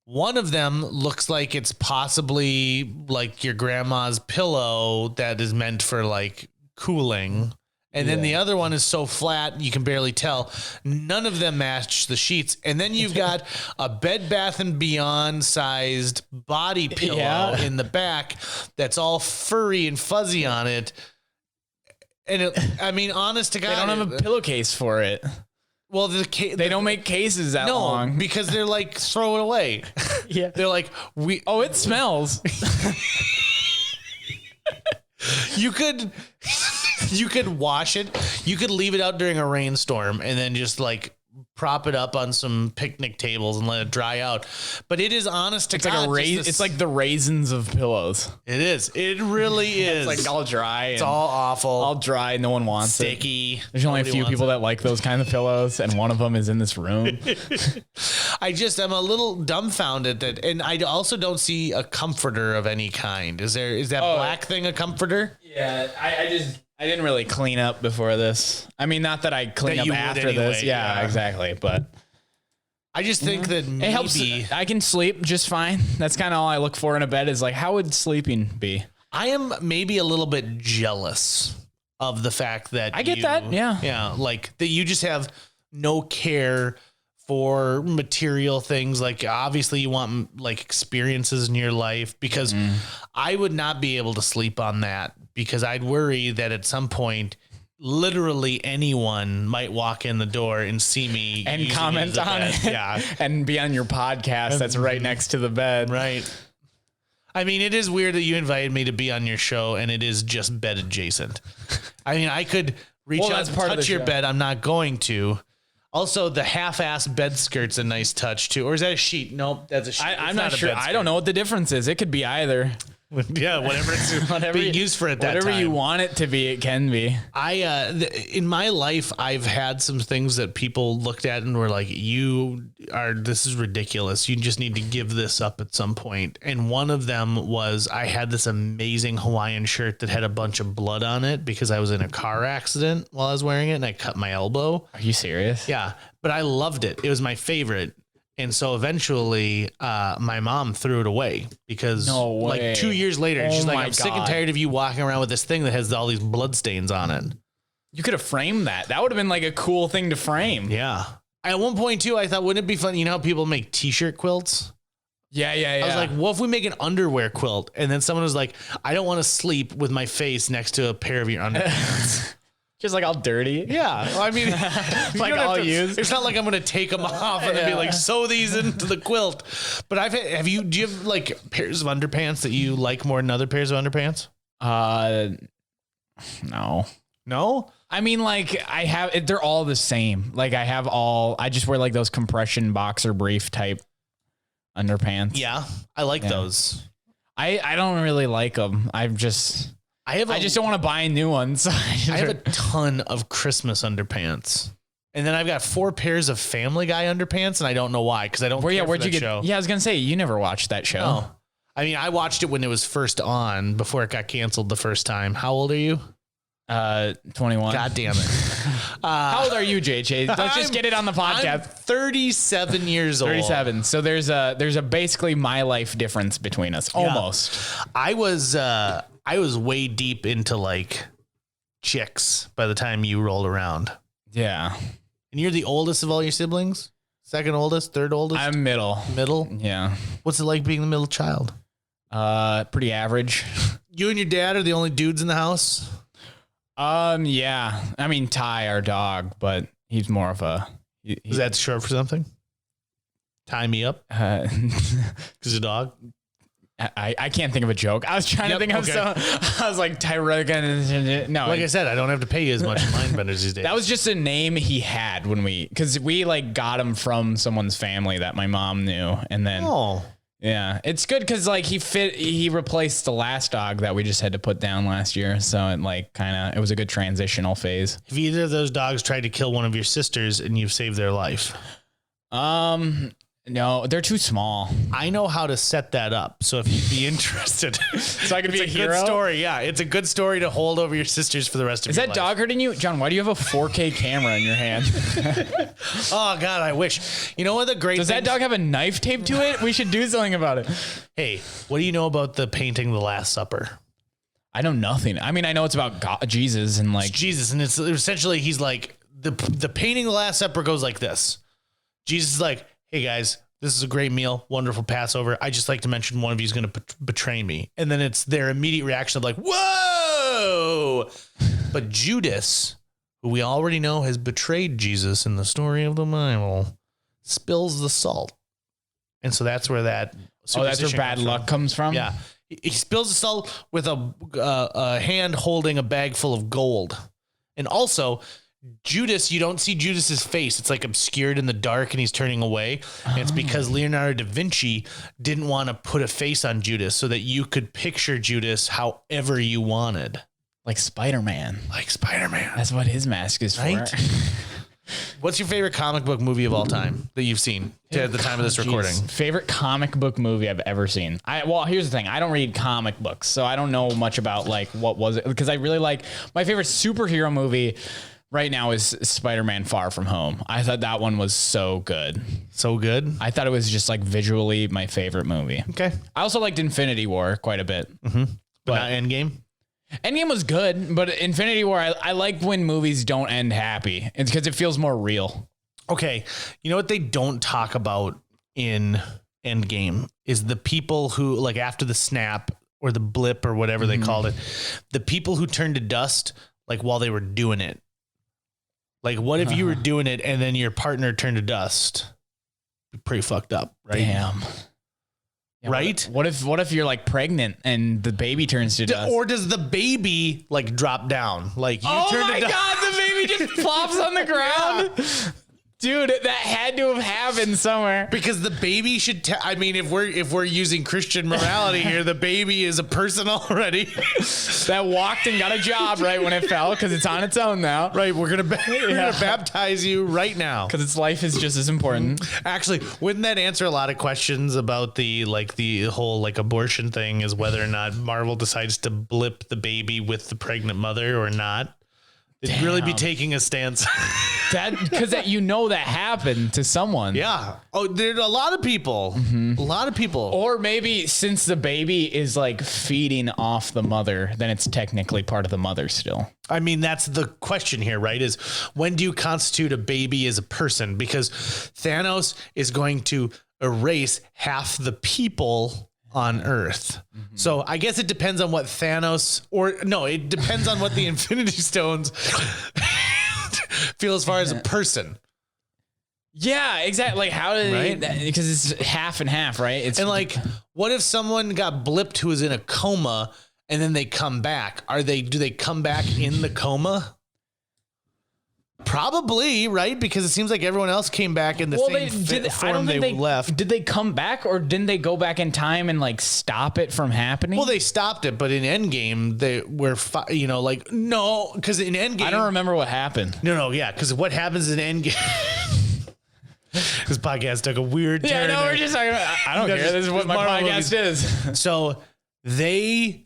A: One of them looks like it's possibly like your grandma's pillow that is meant for like cooling. And then the other one is so flat you can barely tell. None of them match the sheets. And then you've got a Bed Bath & Beyond sized body pillow in the back that's all furry and fuzzy on it. And I mean, honest to God,
C: They don't have a pillowcase for it.
A: Well,
C: They don't make cases that long.
A: because they're like, throw it away.
C: Yeah.
A: They're like,
C: Oh, it smells.
A: You could wash it. You could leave it out during a rainstorm and then just like prop it up on some picnic tables and let it dry out. But it is honest to God.
C: It's like the raisins of pillows.
A: It is. It really is.
C: It's like all dry.
A: It's all awful.
C: all dry. No one wants
A: sticky.
C: it. There's only a few people that like those kind of pillows, and one of them is in this room.
A: I'm a little dumbfounded that, and I also don't see a comforter of any kind. Is that black thing a comforter?
C: Yeah, I didn't really clean up before this. I mean, not that I clean up after this. Yeah, exactly. But
A: I just think that maybe
C: it helps. I can sleep just fine. That's kind of all I look for in a bed is like, how would sleeping be?
A: I am maybe a little bit jealous of the fact that
C: I get that. Yeah.
A: Yeah. Like that you just have no care for material things. Like obviously you want like experiences in your life because I would not be able to sleep on that because I'd worry that at some point literally anyone might walk in the door and see me
C: and comment on it.
A: Yeah.
C: And be on your podcast that's right next to the bed.
A: Right. I mean, it is weird that you invited me to be on your show and it is just bed adjacent. I mean, I could reach out and touch your bed. I'm not going to. Also, the half-ass bed skirt's a nice touch too. Or is that a sheet? Nope, that's a sheet.
C: I'm not sure. I don't know what the difference is. It could be either.
A: Yeah, whatever it's being used for at that time.
C: Whatever you want it to be, it can be.
A: In my life, I've had some things that people looked at and were like, this is ridiculous. You just need to give this up at some point. And one of them was I had this amazing Hawaiian shirt that had a bunch of blood on it because I was in a car accident while I was wearing it and I cut my elbow.
C: Are you serious?
A: Yeah, but I loved it. It was my favorite. And so eventually my mom threw it away because like 2 years later, she's like, I'm sick and tired of you walking around with this thing that has all these blood stains on it.
C: You could have framed that. That would have been like a cool thing to frame.
A: Yeah. At one point too, I thought, wouldn't it be fun? You know how people make t-shirt quilts?
C: Yeah.
A: I was like, what if we make an underwear quilt? And then someone was like, I don't want to sleep with my face next to a pair of your underpants.
C: Just like all dirty.
A: Yeah. Well, I mean,
C: like all used.
A: It's not like I'm going to take them off and then be like, sew these into the quilt. But do you have like pairs of underpants that you like more than other pairs of underpants?
C: No.
A: No?
C: I mean, like they're all the same. Like I just wear like those compression boxer brief type underpants.
A: Yeah. I like those.
C: I don't really like them. I just don't want to buy new ones. I
A: have a ton of Christmas underpants. And then I've got 4 pairs of Family Guy underpants, and I don't know why, because I don't care for that show.
C: Yeah, I was going to say, you never watched that show.
A: No. I mean, I watched it when it was first on, before it got canceled the first time. How old are you?
C: 21.
A: God damn it.
C: How old are you, JJ? Let's just get it on the podcast.
A: I'm 37 years old.
C: 37. So there's a basically my life difference between us. Almost.
A: Yeah. I was way deep into like chicks by the time you rolled around.
C: Yeah.
A: And you're the oldest of all your siblings? Second oldest, third oldest?
C: I'm middle.
A: Middle?
C: Yeah.
A: What's it like being the middle child?
C: Pretty average. You
A: and your dad are the only dudes in the house?
C: Yeah. I mean, Ty, our dog, but he's more of a...
A: Is that short for something? Tie me up? Because a dog?
C: I can't think of a joke. I was trying to think of I was like, Tyra. No.
A: Like I said, I don't have to pay you as much in Mindbenders these days.
C: That was just a name he had because we like got him from someone's family that my mom knew. And then, yeah, it's good because like he replaced the last dog that we just had to put down last year. So it like it was a good transitional phase.
A: Have either of those dogs tried to kill one of your sisters and you've saved their life?
C: No, they're too small.
A: I know how to set that up. So if you'd be interested,
C: So I could be a hero.
A: good story. Yeah, it's a good story to hold over your sisters for the rest of
C: Is
A: your
C: that
A: life.
C: dog hurting you? John, why do you have a 4K camera in your hand?
A: Oh God, I wish. You know what the great
C: Does that dog have a knife taped to it? We should do something about it.
A: Hey, what do you know about the painting The Last Supper?
C: I know nothing. I mean, I know it's about God, Jesus and like
A: Jesus, and it's essentially he's like the painting The Last Supper goes like this. Jesus is like, hey guys, this is a great meal, wonderful Passover. I just like to mention one of you is going to betray me. And then it's their immediate reaction of like, whoa. But Judas, who we already know has betrayed Jesus in the story of the Bible, spills the salt. And so that's where that.
C: that's where bad luck comes from.
A: Yeah. He spills the salt with a hand holding a bag full of gold. And also, Judas, you don't see Judas's face. It's like obscured in the dark and he's turning away. And it's because Leonardo da Vinci didn't want to put a face on Judas so that you could picture Judas however you wanted.
C: Like Spider-Man.
A: Like Spider-Man.
C: That's what his mask is
A: Right?
C: for.
A: What's your favorite comic book movie of all time that you've seen at the time of this recording?
C: Jeez. Favorite comic book movie I've ever seen. Well, here's the thing. I don't read comic books, so I don't know much about like what was it, because I really like my favorite superhero movie right now is Spider-Man Far From Home. I thought that one was so good.
A: So good.
C: I thought it was just like visually my favorite movie.
A: Okay.
C: I also liked Infinity War quite a bit.
A: But not Endgame?
C: Endgame was good, but Infinity War, I like when movies don't end happy. It's because it feels more real.
A: Okay. You know what they don't talk about in Endgame is the people who, like after the snap or the blip or whatever they called it, the people who turned to dust, like while they were doing it. Like, what if you were doing it and then your partner turned to dust? Pretty fucked up, right?
C: Damn. Yeah,
A: Right?
C: What if you're like pregnant and the baby turns to dust?
A: Or does the baby like drop down? Like you
C: Oh
A: turn
C: my
A: to dust.
C: God, the baby just plops on the ground. Dude, that had to have happened somewhere.
A: Because the baby should. I mean, if we're using Christian morality here, the baby is a person already.
C: That walked and got a job right when it fell because it's on its own now.
A: Right, we're gonna baptize you right now.
C: Because its life is just as important.
A: Actually, wouldn't that answer a lot of questions about the whole like abortion thing? Is whether or not Marvel decides to blip the baby with the pregnant mother or not? It'd really be taking a stance.
C: Because you know that happened to someone.
A: Yeah. Oh, there's a lot of people. A lot of people.
C: Or maybe since the baby is like feeding off the mother, then it's technically part of the mother still.
A: I mean, that's the question here, right? Is when do you constitute a baby as a person? Because Thanos is going to erase half the people on Earth. So I guess it depends on what Thanos, it depends on what the Infinity Stones feel as far as a person.
C: Yeah, exactly. Like how did
A: Right?
C: because it's half and half, right? It's
A: And like, what if someone got blipped who was in a coma and then they come back? Do they come back in the coma? Probably, right? Because it seems like everyone else came back in the same form they left.
C: Did they come back or didn't they go back in time and like stop it from happening?
A: Well, they stopped it, but in Endgame, they were, no, because in Endgame,
C: I don't remember what happened.
A: No, yeah, because what happens in Endgame? This podcast took a weird turn.
C: Yeah, no,
A: there.
C: we're just talking about. I don't care. This is what my
A: Marvel
C: podcast
A: movies.
C: is.
A: So they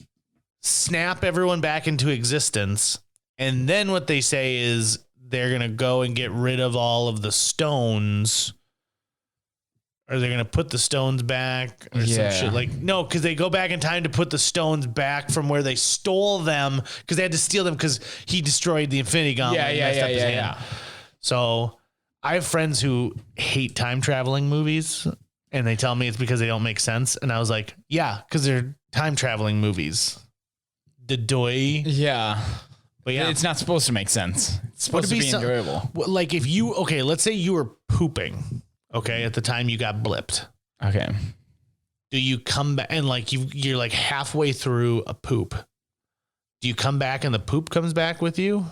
A: snap everyone back into existence, and then what they say is they're gonna go and get rid of all of the stones. Or they're gonna put the stones back, or some shit like no, because they go back in time to put the stones back from where they stole them, because they had to steal them because he destroyed the Infinity Gauntlet. and messed up his hand. So I have friends who hate time traveling movies, and they tell me it's because they don't make sense. And I was like, yeah, because they're time traveling movies. Dedoy.
C: Yeah.
A: But yeah,
C: It's not supposed to make sense. It's supposed to be enjoyable.
A: Like if you, let's say you were pooping, at the time you got blipped.
C: Okay.
A: Do you come back and like you're like halfway through a poop? Do you come back and the poop comes back with you?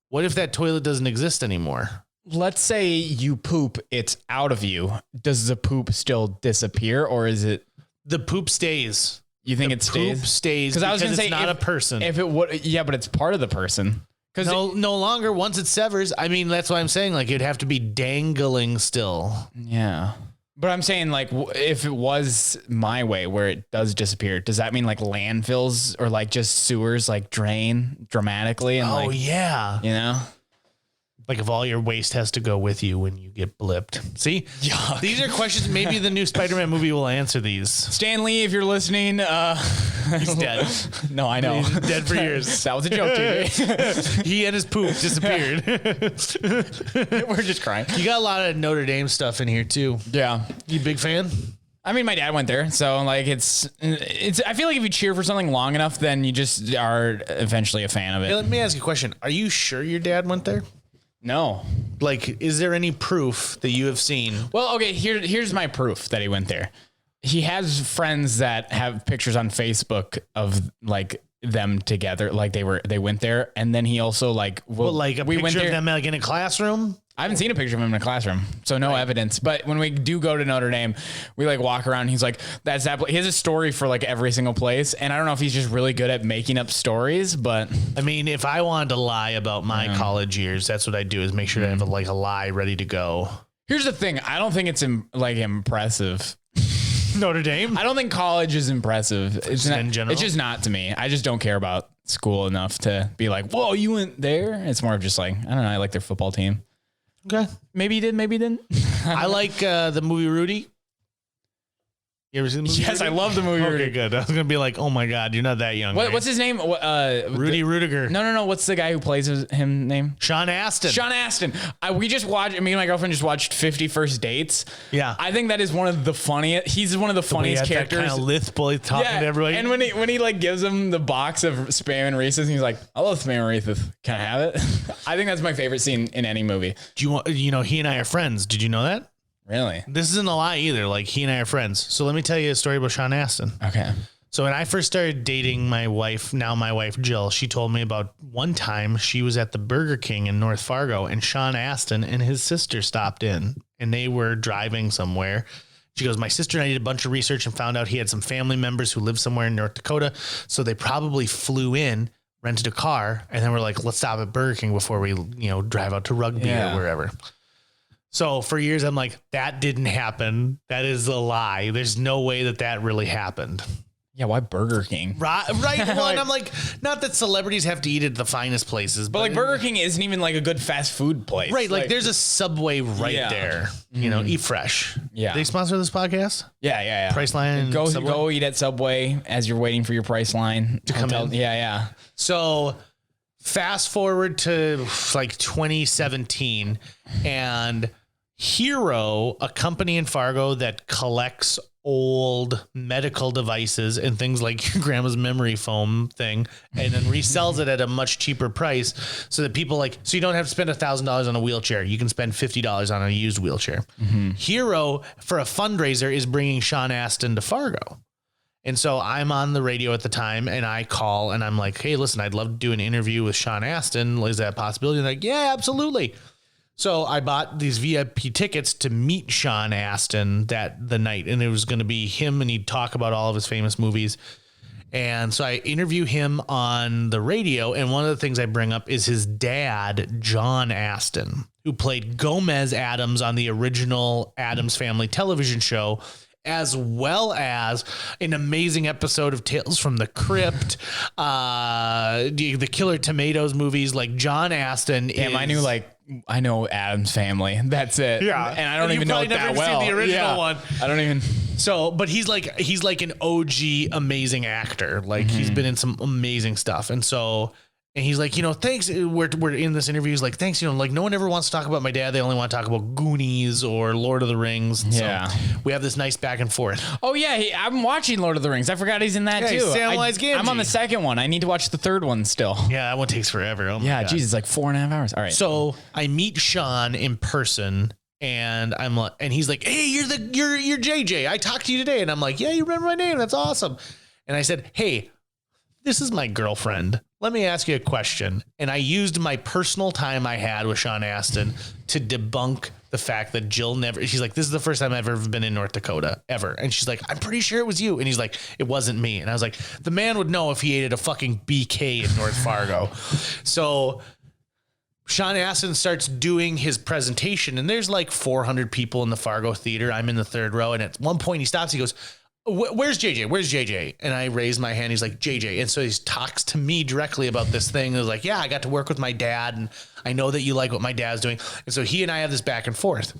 A: What if that toilet doesn't exist anymore?
C: Let's say you poop, it's out of you. Does the poop still disappear or is it?
A: The poop stays.
C: You think it
A: Poop
C: stays?
A: stays
C: Because I was going to say
A: it's not a person.
C: If it would, yeah, but it's part of the person. Because
A: No longer once it severs. I mean, that's why I'm saying like it'd have to be dangling still.
C: yeah. But I'm saying, like, if it was my way where it does disappear, does that mean like landfills or like just sewers like drain dramatically? And
A: Oh,
C: like,
A: yeah.
C: you know,
A: Like if all your waste has to go with you when you get blipped. See?
C: Yuck.
A: These are questions. Maybe the new Spider-Man movie will answer these.
C: Stan Lee, if you're listening,
A: He's dead.
C: No, I know.
A: He's dead for years.
C: That was a joke, JJ.
A: He and his poop disappeared.
C: We're just crying.
A: You got a lot of Notre Dame stuff in here too.
C: Yeah.
A: You big fan?
C: I mean, my dad went there, so like it's. I feel like if you cheer for something long enough, then you just are eventually a fan of
A: Hey,
C: it.
A: let me ask you a question. Are you sure your dad went there?
C: No.
A: Like, is there any proof that you have seen?
C: Well, okay. Here's my proof that he went there. He has friends that have pictures on Facebook of like them together, like they went there, and then he also like
A: Well, like a
C: we went
A: picture
C: there.
A: of them like in a classroom?
C: I haven't seen a picture of him in a classroom, so no evidence. But when we do go to Notre Dame, we like walk around. He's like, "That's that." He has a story for like every single place, and I don't know if he's just really good at making up stories. But
A: I mean, if I wanted to lie about my college years, that's what I do is make sure I have like a lie ready to go.
C: here's the thing: I don't think it's like impressive.
A: Notre Dame?
C: I don't think college is impressive. It's not,
A: in general?
C: It's just not to me. I just don't care about school enough to be like, "Whoa, you went there." It's more of just like, I don't know. I like their football team.
A: Okay.
C: Maybe you did, maybe you didn't.
A: I like the movie Rudy. You ever seen the movie?
C: Yes,
A: Rudy?
C: I love the movie
A: Okay,
C: Rudy.
A: good. I was gonna be like, oh my god, you're not that young. right?
C: What's his name?
A: Rudy Rudiger?
C: No. What's the guy who plays him name?
A: Sean Astin.
C: Sean Astin. We just watched. Me and my girlfriend just watched 50 First Dates.
A: Yeah.
C: I think that is one of the funniest. He's one of the funniest characters.
A: Kind of lisp boy talking to everybody.
C: And when he like gives him the box of Spam and Reese's, and he's like, "I love Spam and Reese's. Can I have it?" I think that's my favorite scene in any movie.
A: Do you want? You know, he and I are friends. Did you know that?
C: Really?
A: This isn't a lie either. Like he and I are friends. So let me tell you a story about Sean Astin.
C: Okay.
A: So when I first started dating my wife, now my wife Jill, she told me about one time she was at the Burger King in North Fargo and Sean Astin and his sister stopped in and they were driving somewhere. She goes, my sister and I did a bunch of research and found out he had some family members who lived somewhere in North Dakota. So they probably flew in, rented a car, and then we're like, let's stop at Burger King before we, drive out to Rugby or wherever. So for years, I'm like, that didn't happen. That is a lie. There's no way that really happened.
C: Yeah. Why Burger King?
A: Right. Well, and I'm like, not that celebrities have to eat at the finest places,
C: But like Burger King isn't even like a good fast food place.
A: right. Like there's a Subway right there. Eat Fresh.
C: Yeah.
A: They sponsor this podcast?
C: Yeah.
A: Priceline.
C: Go eat at Subway as you're waiting for your Priceline to
A: come in.
C: Yeah.
A: So fast forward to like 2017 and Hero, a company in Fargo that collects old medical devices and things like your grandma's memory foam thing and then resells it at a much cheaper price so that people so you don't have to spend $1,000 on a wheelchair. You can spend $50 on a used wheelchair. Hero, for a fundraiser, is bringing Sean Astin to Fargo. And so I'm on the radio at the time and I call and I'm like, hey, listen, I'd love to do an interview with Sean Astin. Is that a possibility? And they're like, yeah, absolutely. So I bought these VIP tickets to meet Sean Astin the night, and it was going to be him, and he'd talk about all of his famous movies. And so I interview him on the radio, and one of the things I bring up is his dad, John Astin, who played Gomez Addams on the original Addams Family television show, as well as an amazing episode of Tales from the Crypt, the Killer Tomatoes movies. Like John Astin
C: Damn, I know Addams Family. That's it.
A: Yeah.
C: And I don't even know it that well.
A: Seen the original one.
C: I don't even.
A: So, but he's like an OG amazing actor. Like he's been in some amazing stuff. And so, and he's like, thanks. We're in this interview. He's like, thanks. Like no one ever wants to talk about my dad. They only want to talk about Goonies or Lord of the Rings. And
C: Yeah.
A: So we have this nice back and forth.
C: Oh yeah, I'm watching Lord of the Rings. I forgot he's in that too.
A: he's Samwise Gamgee.
C: I'm on the second one. I need to watch the third one still.
A: Yeah, that one takes forever. Oh my
C: Yeah,
A: God.
C: geez, it's like 4.5 hours. All right.
A: So I meet Sean in person and I'm like, and he's like, hey, you're JJ. I talked to you today. And I'm like, yeah, you remember my name. That's awesome. And I said, hey, this is my girlfriend. Let me ask you a question. And I used my personal time I had with Sean Astin to debunk the fact that Jill she's like, this is the first time I've ever been in North Dakota ever. And she's like, I'm pretty sure it was you. And he's like, it wasn't me. And I was like, the man would know if he ate at a fucking BK in North Fargo. So Sean Astin starts doing his presentation, and there's like 400 people in the Fargo Theater. I'm in the third row, and at one point he stops. He goes, "Where's JJ? Where's JJ?" And I raise my hand. He's like, "JJ." And so he talks to me directly about this thing. It was like, "Yeah, I got to work with my dad, and I know that you like what my dad's doing." And so he and I have this back and forth.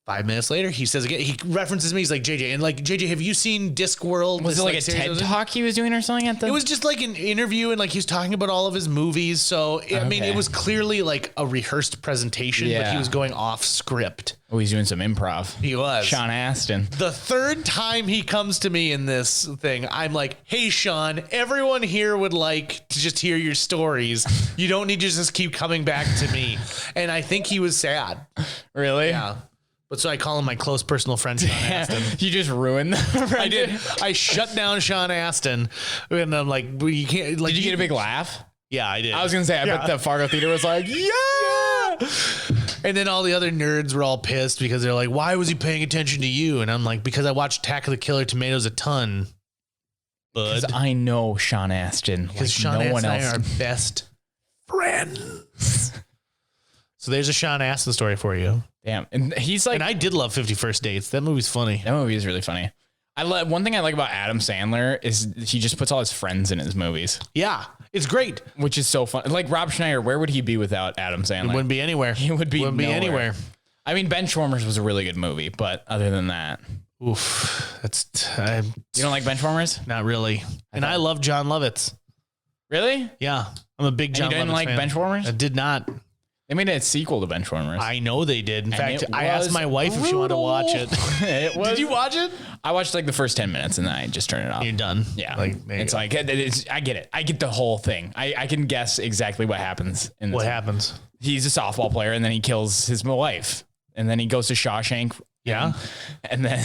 A: 5 minutes later, he says again, he references me. He's like, "JJ," and like, "JJ, have you seen Discworld?"
C: Was it like a TED Talk he was doing or something at the?
A: It was just like an interview, and like he was talking about all of his movies. So I mean, it was clearly like a rehearsed presentation, but he was going off script.
C: Oh, he's doing some improv.
A: He was.
C: Sean Astin.
A: The third time he comes to me in this thing, I'm like, "Hey, Sean, everyone here would like to just hear your stories. You don't need to just keep coming back to me." And I think he was sad.
C: Really?
A: Yeah. But so I call him my close personal friend, Sean Astin.
C: You just ruined the
A: I did. I shut down Sean Astin, and I'm like, well, you can't. Like,
C: Did you get a big laugh?
A: Yeah, I did.
C: I was gonna say, I bet the Fargo Theater was like, yeah.
A: And then all the other nerds were all pissed because they're like, "Why was he paying attention to you?" And I'm like, "Because I watched Attack of the Killer Tomatoes a ton, bud."
C: Because I know Sean Astin.
A: Because Sean Astin and I are best friends. So there's a Sean Astin story for you.
C: Damn, and he's like,
A: and I did love 50 First Dates. That movie's funny.
C: That movie is really funny. One thing I like about Adam Sandler is he just puts all his friends in his movies.
A: Yeah, it's great.
C: Which is so fun. Like Rob Schneider, where would he be without Adam Sandler?
A: He wouldn't be anywhere.
C: He would be
A: Wouldn't be anywhere.
C: I mean, Benchwarmers was a really good movie, but other than that,
A: oof,
C: you don't like Benchwarmers?
A: Not really. And I love John Lovitz.
C: Really?
A: Yeah, I'm a big John Lovitz fan.
C: You didn't like Benchwarmers?
A: I did not.
C: They made a sequel to Benchwarmers.
A: I know they did. In fact, I
C: was
A: asked my wife if she wanted to watch it. Did you watch it?
C: I watched like the first 10 minutes and then I just turned it off.
A: You're done.
C: Yeah.
A: Like,
C: it's like, I get it. I get the whole thing. I can guess exactly what happens.
A: What happens?
C: He's a softball player and then he kills his wife. And then he goes to Shawshank.
A: Yeah.
C: And then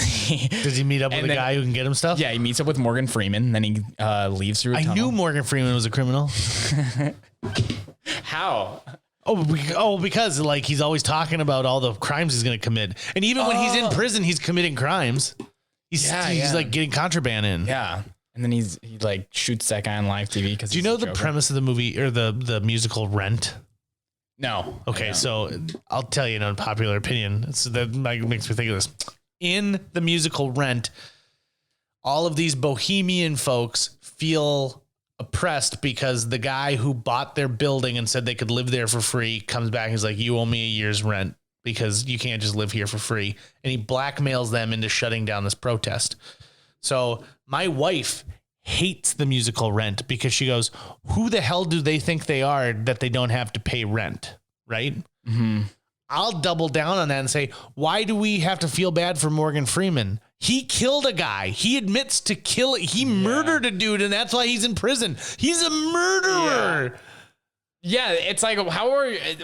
A: does he meet up with a guy who can get him stuff?
C: Yeah, he meets up with Morgan Freeman. And then he leaves through a tunnel.
A: I knew Morgan Freeman was a criminal.
C: How?
A: Because like he's always talking about all the crimes he's going to commit. And even when he's in prison, he's committing crimes. He's like getting contraband in.
C: Yeah. And then he like shoots that guy on live TV. Because
A: do you know the premise of the movie or the musical Rent?
C: No.
A: Okay, so I'll tell you an unpopular opinion. So that makes me think of this. In the musical Rent, all of these bohemian folks feel oppressed because the guy who bought their building and said they could live there for free comes back and is like, "You owe me a year's rent because you can't just live here for free." And he blackmails them into shutting down this protest. So my wife hates the musical Rent because she goes, "Who the hell do they think they are that they don't have to pay rent?" Right?
C: Mm-hmm.
A: I'll double down on that and say, why do we have to feel bad for Morgan Freeman? He killed a guy. He admits to kill it. He murdered a dude, and that's why he's in prison. He's a murderer.
C: Yeah, it's like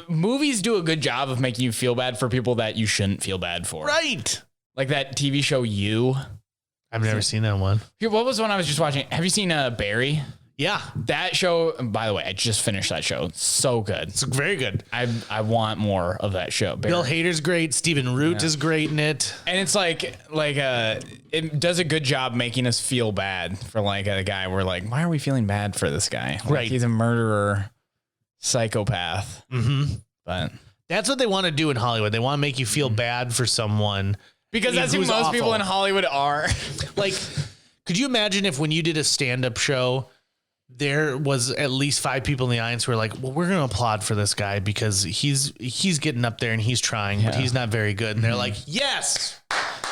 C: movies do a good job of making you feel bad for people that you shouldn't feel bad for.
A: Right.
C: Like that TV show You.
A: I've never seen that one.
C: What was the one I was just watching? Have you seen Barry?
A: Yeah.
C: That show, by the way, I just finished that show. So good.
A: It's very good.
C: I want more of that show. Barry.
A: Bill Hader's great. Stephen Root is great in it.
C: And it's like it does a good job making us feel bad for like a guy. We're like, why are we feeling bad for this guy? Like,
A: right.
C: He's a murderer, psychopath.
A: Mm-hmm.
C: But
A: that's what they want to do in Hollywood. They want to make you feel bad for someone.
C: Because that's who most people in Hollywood are.
A: Like, could you imagine if when you did a stand-up show, there was at least 5 people in the audience who were like, well, we're going to applaud for this guy because he's getting up there and he's trying, but he's not very good. And they're like, yes,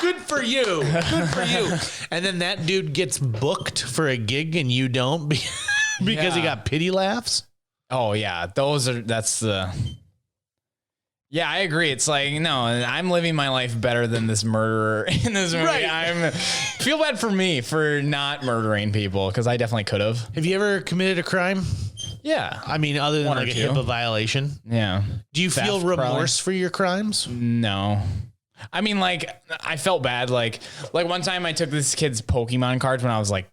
A: good for you. Good for you. And then that dude gets booked for a gig and you don't because he got pity laughs.
C: Oh yeah. Yeah, I agree. It's like, no, I'm living my life better than this murderer in this movie. Right. Feel bad for me for not murdering people because I definitely could have.
A: Have you ever committed a crime?
C: Yeah.
A: I mean, other than like a HIPAA violation.
C: Yeah.
A: Do you feel remorse for your crimes?
C: No. I mean, like, I felt bad. Like one time I took this kid's Pokemon cards when I was like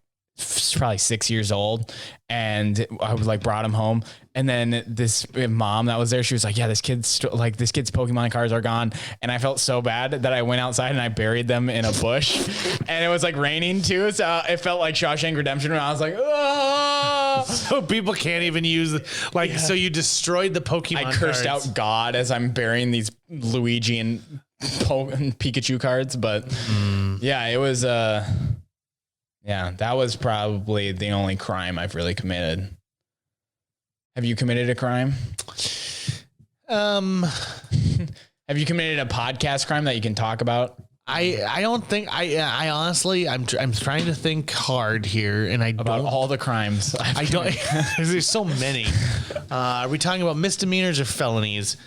C: probably 6 years old, and I was like brought him home, and then this mom that was there, she was like, yeah, this kid's Pokemon cards are gone. And I felt so bad that I went outside and I buried them in a bush, and it was like raining too, so it felt like Shawshank Redemption when I was like, oh,
A: So people can't even use so you destroyed the Pokemon.
C: I cursed
A: cards.
C: out God as I'm burying these Luigi and Pikachu cards, but yeah, it was that was probably the only crime I've really committed. Have you committed a crime? Have you committed a podcast crime that you can talk about?
A: I don't think I honestly I'm trying to think hard here, and
C: About all the crimes.
A: I don't. There's so many. Are we talking about misdemeanors or felonies?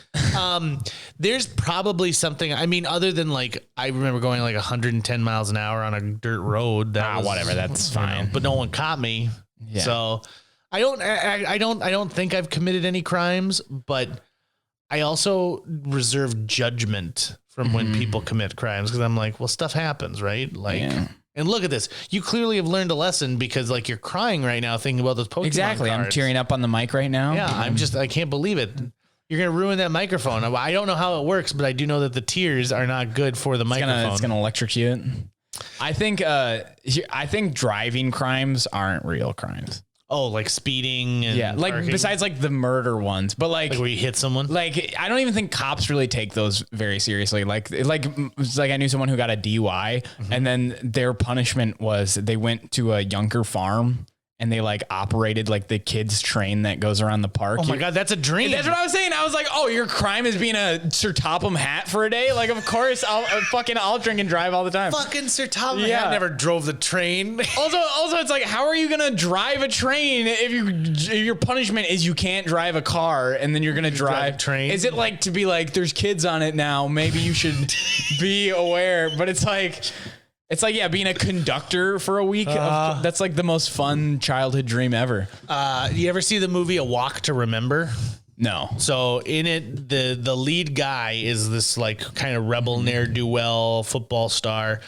A: There's probably something. I mean, other than like, I remember going like 110 miles an hour on a dirt road.
C: Whatever. That's fine.
A: But no one caught me.
C: Yeah.
A: So I don't think I've committed any crimes, but I also reserve judgment from when people commit crimes, because I'm like, well, stuff happens, right? Like, and look at this. You clearly have learned a lesson, because like you're crying right now thinking about those Pokemon
C: Exactly.
A: cards.
C: I'm tearing up on the mic right now.
A: Yeah, I can't believe it. You're going to ruin that microphone. I don't know how it works, but I do know that the tears are not good for the microphone.
C: It's going to electrocute. I think driving crimes aren't real crimes.
A: Oh, like speeding and
C: like
A: parking?
C: besides like the murder ones, but like
A: where you hit someone.
C: Like I don't even think cops really take those very seriously. Like I knew someone who got a DUI, and then their punishment was they went to a Yunker farm and they like operated like the kids train that goes around the park.
A: Oh my God, that's a dream.
C: That's what I was saying. I was like, oh, your crime is being a Sir Topham Hatt for a day. Like, of course, I'll drink and drive all the time.
A: Fucking Sir Topham
C: Yeah.
A: Hatt never drove the train.
C: Also, it's like, how are you gonna drive a train if your punishment is you can't drive a car and then you're gonna drive
A: a train?
C: Is it like to be like, there's kids on it now, maybe you should be aware? But it's like, yeah, being a conductor for a week. That's like the most fun childhood dream ever.
A: You ever see the movie A Walk to Remember?
C: No.
A: So in it, the lead guy is this like kind of rebel ne'er-do-well football star,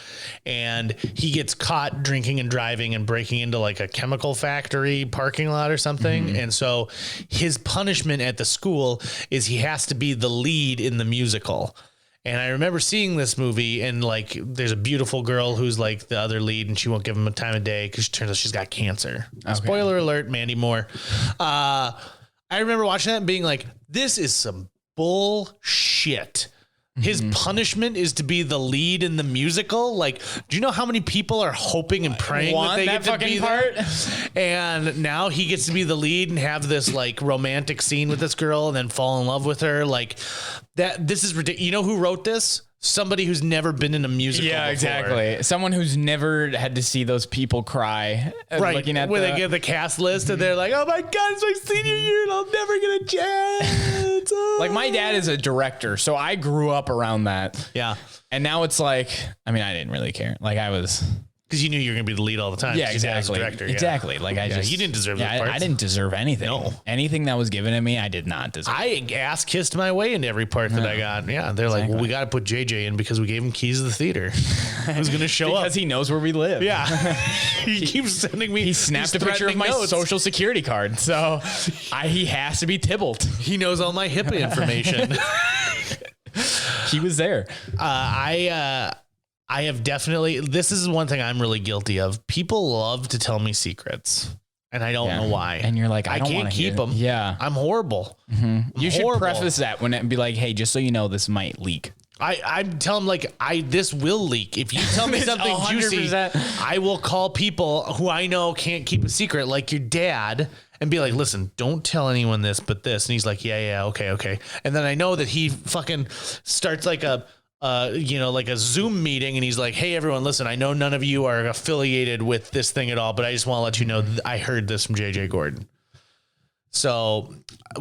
A: and he gets caught drinking and driving and breaking into like a chemical factory parking lot or something. And so his punishment at the school is he has to be the lead in the musical. And I remember seeing this movie, and like, there's a beautiful girl who's like the other lead, and she won't give him a time of day because it turns out she's got cancer. Okay. Spoiler alert, Mandy Moore. I remember watching that and being like, this is some bullshit. His punishment is to be the lead in the musical. Like, do you know how many people are hoping and praying that they get to be there? And now he gets to be the lead and have this like romantic scene with this girl and then fall in love with her. Like that. This is ridiculous. You know who wrote this? Somebody who's never been in a musical before.
C: Exactly. Someone who's never had to see those people cry.
A: Right.
C: Looking at
A: when they get the cast list and they're like, oh my God, it's my senior year and I'll never get a chance.
C: Like, my dad is a director, so I grew up around that.
A: Yeah.
C: And now it's like, I mean, I didn't really care. Like, I was...
A: Because you knew you were going to be the lead all the time.
C: Yeah,
A: Your dad's a
C: exactly.
A: director,
C: Exactly. Like, I just...
A: You didn't deserve those parts.
C: I didn't deserve anything.
A: No.
C: Anything that was given to me, I did not deserve.
A: I ass-kissed my way into every part that I got. Yeah, they're like, well, we got to put JJ in because we gave him keys to the theater. Who's going to show up?
C: Because he knows where we live.
A: Yeah. He keeps sending me...
C: He snapped a picture of my social security card, so he has to be Tybalt.
A: He knows all my HIPAA information.
C: He was there.
A: I have definitely... This is one thing I'm really guilty of. People love to tell me secrets, and I don't know why.
C: And you're like, I don't
A: can't keep them.
C: Yeah.
A: I'm horrible.
C: You should preface that when it be like, hey, just so you know, this might leak.
A: I tell them like, this will leak. If you tell me something
C: 100%.
A: juicy, I will call people who I know can't keep a secret, like your dad, and be like, listen, don't tell anyone this, but this. And he's like, yeah, okay. And then I know that he fucking starts like a Zoom meeting, and he's like, hey, everyone, listen, I know none of you are affiliated with this thing at all, but I just want to let you know I heard this from JJ Gordon. So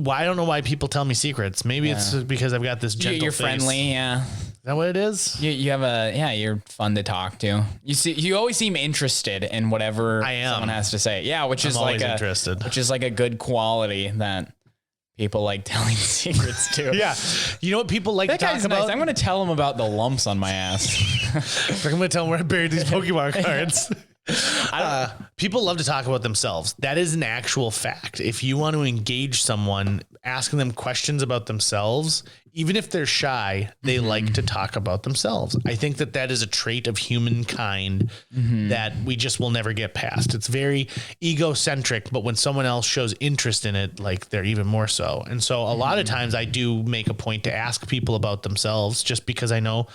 A: I don't know why people tell me secrets. Maybe it's because I've got this gentle
C: You're
A: face.
C: friendly, yeah.
A: Is that what it is?
C: You have you're fun to talk to. You always seem interested in whatever someone has to say. Yeah, which is like
A: interested.
C: Which is like a good quality that people like telling secrets to.
A: Yeah. You know what people like to talk about?
C: Nice. I'm going to tell him about the lumps on my ass.
A: I'm going to tell him where I buried these Pokemon cards. People love to talk about themselves. That is an actual fact. If you want to engage someone, asking them questions about themselves, even if they're shy, they like to talk about themselves. I think that is a trait of humankind that we just will never get past. It's very egocentric, but when someone else shows interest in it, like they're even more so. And so a lot of times I do make a point to ask people about themselves just because I know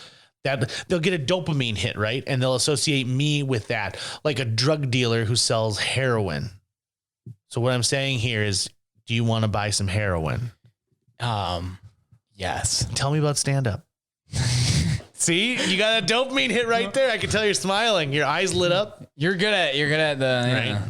A: that they'll get a dopamine hit, right? And they'll associate me with that, like a drug dealer who sells heroin. So what I'm saying here is, do you want to buy some heroin?
C: Yes.
A: Tell me about stand-up. See, you got a dopamine hit right there. I can tell you're smiling. Your eyes lit up.
C: You're good at the
A: Right.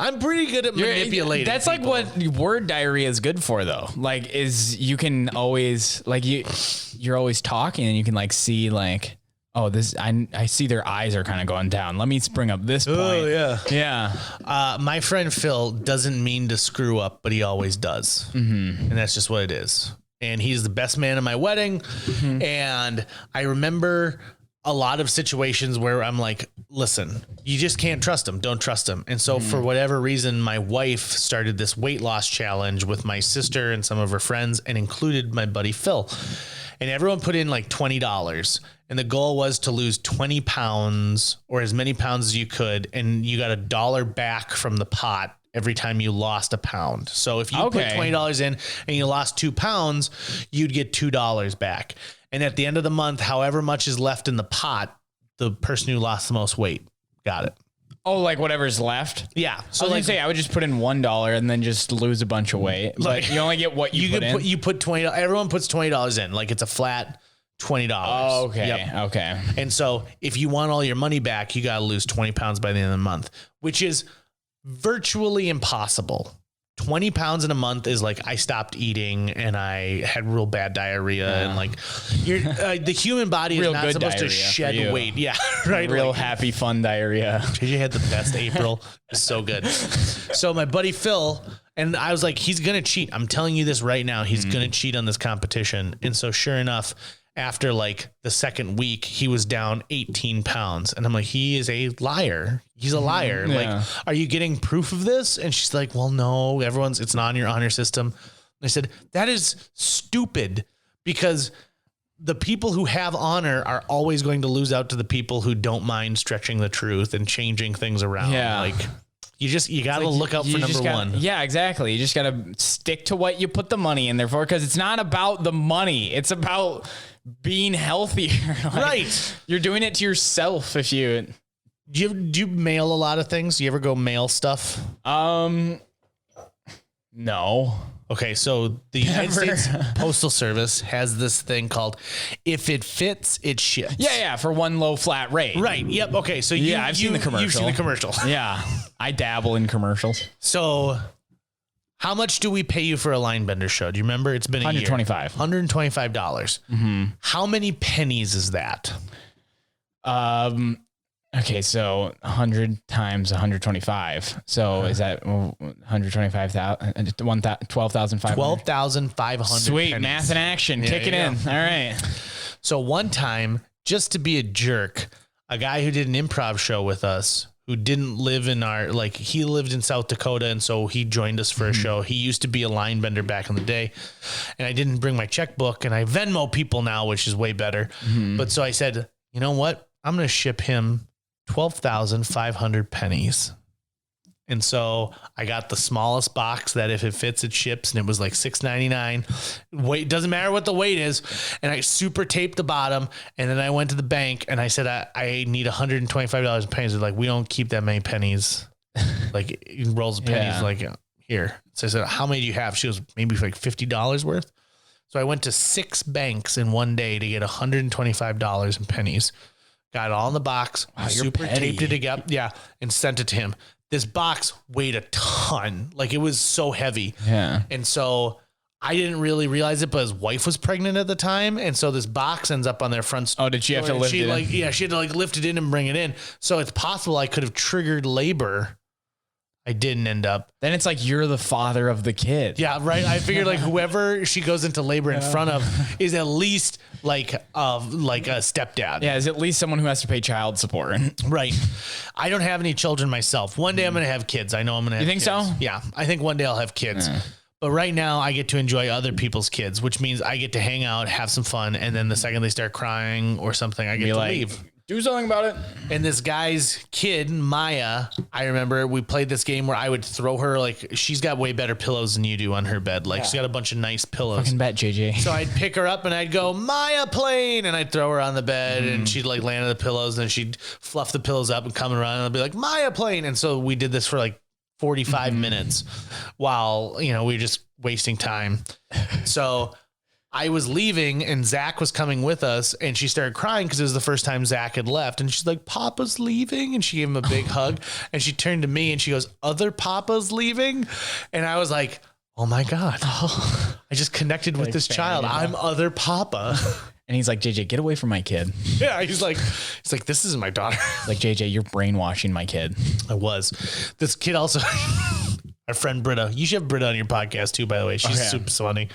A: I'm pretty good at manipulating.
C: That's
A: people.
C: like what word diarrhea is good for, though. Like, is you can always like you're always talking and you can like see like, oh, this I see their eyes are kind of going down. Let me bring up this point.
A: Oh yeah,
C: yeah.
A: My friend Phil doesn't mean to screw up, but he always does, and that's just what it is. And he's the best man at my wedding, and I remember a lot of situations where I'm like, listen, you just can't trust him. Don't trust him. And so for whatever reason, my wife started this weight loss challenge with my sister and some of her friends and included my buddy Phil. And everyone put in like $20. And the goal was to lose 20 pounds or as many pounds as you could. And you got $1 back from the pot every time you lost a pound. So if you put $20 in and you lost 2 pounds, you'd get $2 back. And at the end of the month, however much is left in the pot, the person who lost the most weight got it.
C: Oh, like whatever's left?
A: Yeah.
C: So I would would just put in $1 and then just lose a bunch of weight. But you only get what you put in.
A: You put $20. Everyone puts $20 in. Like it's a flat $20.
C: Oh, okay.
A: Yep.
C: Okay.
A: And so if you want all your money back, you got to lose 20 pounds by the end of the month, which is virtually impossible. 20 pounds in a month is like I stopped eating and I had real bad diarrhea and like you're the human body is not supposed to shed weight. Yeah, right.
C: Real happy, fun diarrhea.
A: JJ had the best April. It's so good. So my buddy Phil, and I was like, he's going to cheat. I'm telling you this right now. He's going to cheat on this competition. And so sure enough, after like the second week, he was down 18 pounds. And I'm like, he is a liar. He's a liar.
C: Yeah.
A: Like, are you getting proof of this? And she's like, well, no, it's not on your honor system. And I said, that is stupid because the people who have honor are always going to lose out to the people who don't mind stretching the truth and changing things around.
C: Yeah.
A: Like you got to look out for number one.
C: Yeah, exactly. You just got to stick to what you put the money in there for, because it's not about the money. It's about being healthier. Like,
A: right.
C: You're doing it to yourself if you...
A: Do you mail a lot of things? Do you ever go mail stuff?
C: No.
A: Okay, so the United States Postal Service has this thing called if it fits, it ships.
C: Yeah, for one low flat rate.
A: Right. Yep. Okay. So
C: I've seen the commercial.
A: You've seen the commercial.
C: Yeah, I dabble in commercials.
A: So how much do we pay you for a line bender show? Do you remember? It's been a year.
C: $125.
A: $125. Mm-hmm. How many pennies is that?
C: Okay, so 100 times 125. So is that 125,000? 12,500.
A: 12,500.
C: Sweet,
A: pennies.
C: math in action.
A: Yeah,
C: Kick it in. All right.
A: So one time, just to be a jerk, a guy who did an improv show with us, who didn't live in he lived in South Dakota. And so he joined us for a show. He used to be a line bender back in the day. And I didn't bring my checkbook, and I Venmo people now, which is way better. But so I said, you know what? I'm going to ship him 12,500 pennies. And so I got the smallest box that if it fits, it ships. And it was like $6.99. Weight doesn't matter what the weight is. And I super taped the bottom. And then I went to the bank and I said, I need $125 in pennies. They're like, we don't keep that many pennies. Like rolls of pennies, like here. So I said, how many do you have? She goes, maybe like $50 worth. So I went to 6 banks in one day to get $125 in pennies. Got it all in the box, super taped it together, and sent it to him. This box weighed a ton. Like it was so heavy.
C: Yeah.
A: And so I didn't really realize it, but his wife was pregnant at the time. And so this box ends up on their front store.
C: Oh, did she have to lift it in?
A: Yeah, she had to lift it in and bring it in. So it's possible I could have triggered labor. I didn't end up.
C: Then it's like you're the father of the kid.
A: Yeah, right. I figured like whoever she goes into labor in front of is at least like a stepdad.
C: Yeah, is at least someone who has to pay child support.
A: Right. I don't have any children myself. One day I'm going to have kids. I know I'm going to have
C: think
A: kids.
C: so?
A: Yeah. I think one day I'll have kids. But right now I get to enjoy other people's kids, which means I get to hang out, have some fun. And then the second they start crying or something, I get to leave.
C: Do something about it.
A: And this guy's kid, Maya, I remember we played this game where I would throw her, like, she's got way better pillows than you do on her bed. Like, she's got a bunch of nice pillows.
C: Fucking bet, JJ.
A: So I'd pick her up and I'd go, Maya plane. And I'd throw her on the bed and she'd like land on the pillows and she'd fluff the pillows up and come around and I'd be like, Maya plane. And so we did this for like 45 minutes while, we were just wasting time. So I was leaving and Zach was coming with us and she started crying because it was the first time Zach had left. And she's like, Papa's leaving. And she gave him a big hug and she turned to me and she goes, other Papa's leaving. And I was like, oh my God, I just connected with this child. I'm other Papa.
C: And he's like, JJ, get away from my kid.
A: Yeah. He's like, this isn't my daughter.
C: Like, JJ, you're brainwashing my kid.
A: I was. This kid also, our friend Britta, you should have Britta on your podcast too, by the way. She's super funny.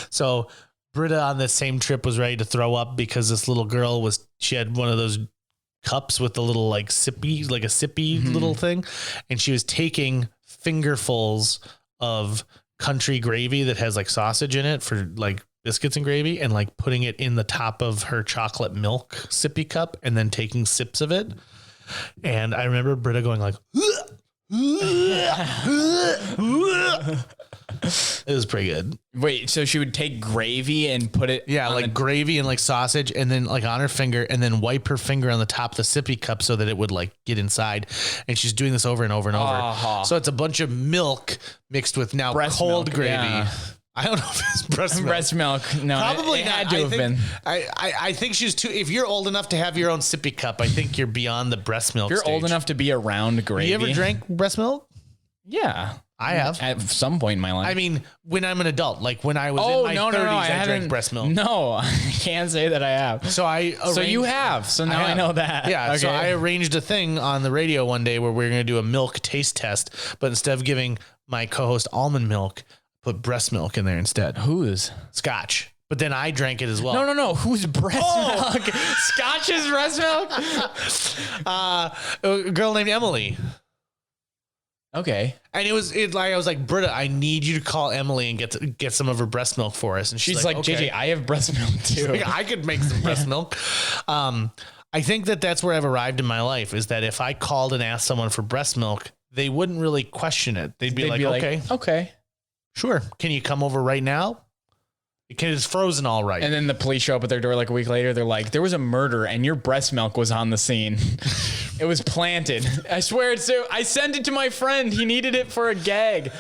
A: So Britta on this same trip was ready to throw up because this little girl she had one of those cups with the little like a sippy little thing. And she was taking fingerfuls of country gravy that has like sausage in it for like biscuits and gravy and like putting it in the top of her chocolate milk sippy cup and then taking sips of it. And I remember Britta going like, it was pretty good.
C: Wait, so she would take gravy and put it
A: like gravy and like sausage and then like on her finger and then wipe her finger on the top of the sippy cup so that it would like get inside. And she's doing this over and over and over. So it's a bunch of milk mixed with now
C: breast
A: cold
C: milk,
A: gravy.
C: yeah.
A: I don't know if it's breast milk.
C: Breast milk. No,
A: Probably
C: it
A: not.
C: had to have been.
A: I think she's too. If you're old enough to have your own sippy cup, I think you're beyond the breast milk.
C: If you're old enough to be around gravy.
A: You ever drank breast milk?
C: Yeah.
A: I have.
C: At some point in my life.
A: I mean, when I'm an adult, like when I was in my 30s, I drank breast milk.
C: No, I can't say that I have.
A: So
C: you have. So now I know that.
A: Yeah.
C: Okay.
A: So I arranged a thing on the radio one day where we were going to do a milk taste test, but instead of giving my co-host almond milk, put breast milk in there instead.
C: Whose?
A: Scotch. But then I drank it as well.
C: No. Whose breast milk? Scotch's breast milk?
A: A girl named Emily.
C: Okay.
A: And I was like, Britta, I need you to call Emily and get some of her breast milk for us. And
C: she's like,
A: okay.
C: JJ, I have breast milk too.
A: Like, I could make some breast milk. I think that's where I've arrived in my life is that if I called and asked someone for breast milk, they wouldn't really question it. They'd be like,
C: okay,
A: sure. Can you come over right now? It's frozen all right.
C: And then the police show up at their door like a week later. They're like, there was a murder and your breast milk was on the scene. It was planted. I swear I sent it to my friend. He needed it for a gag.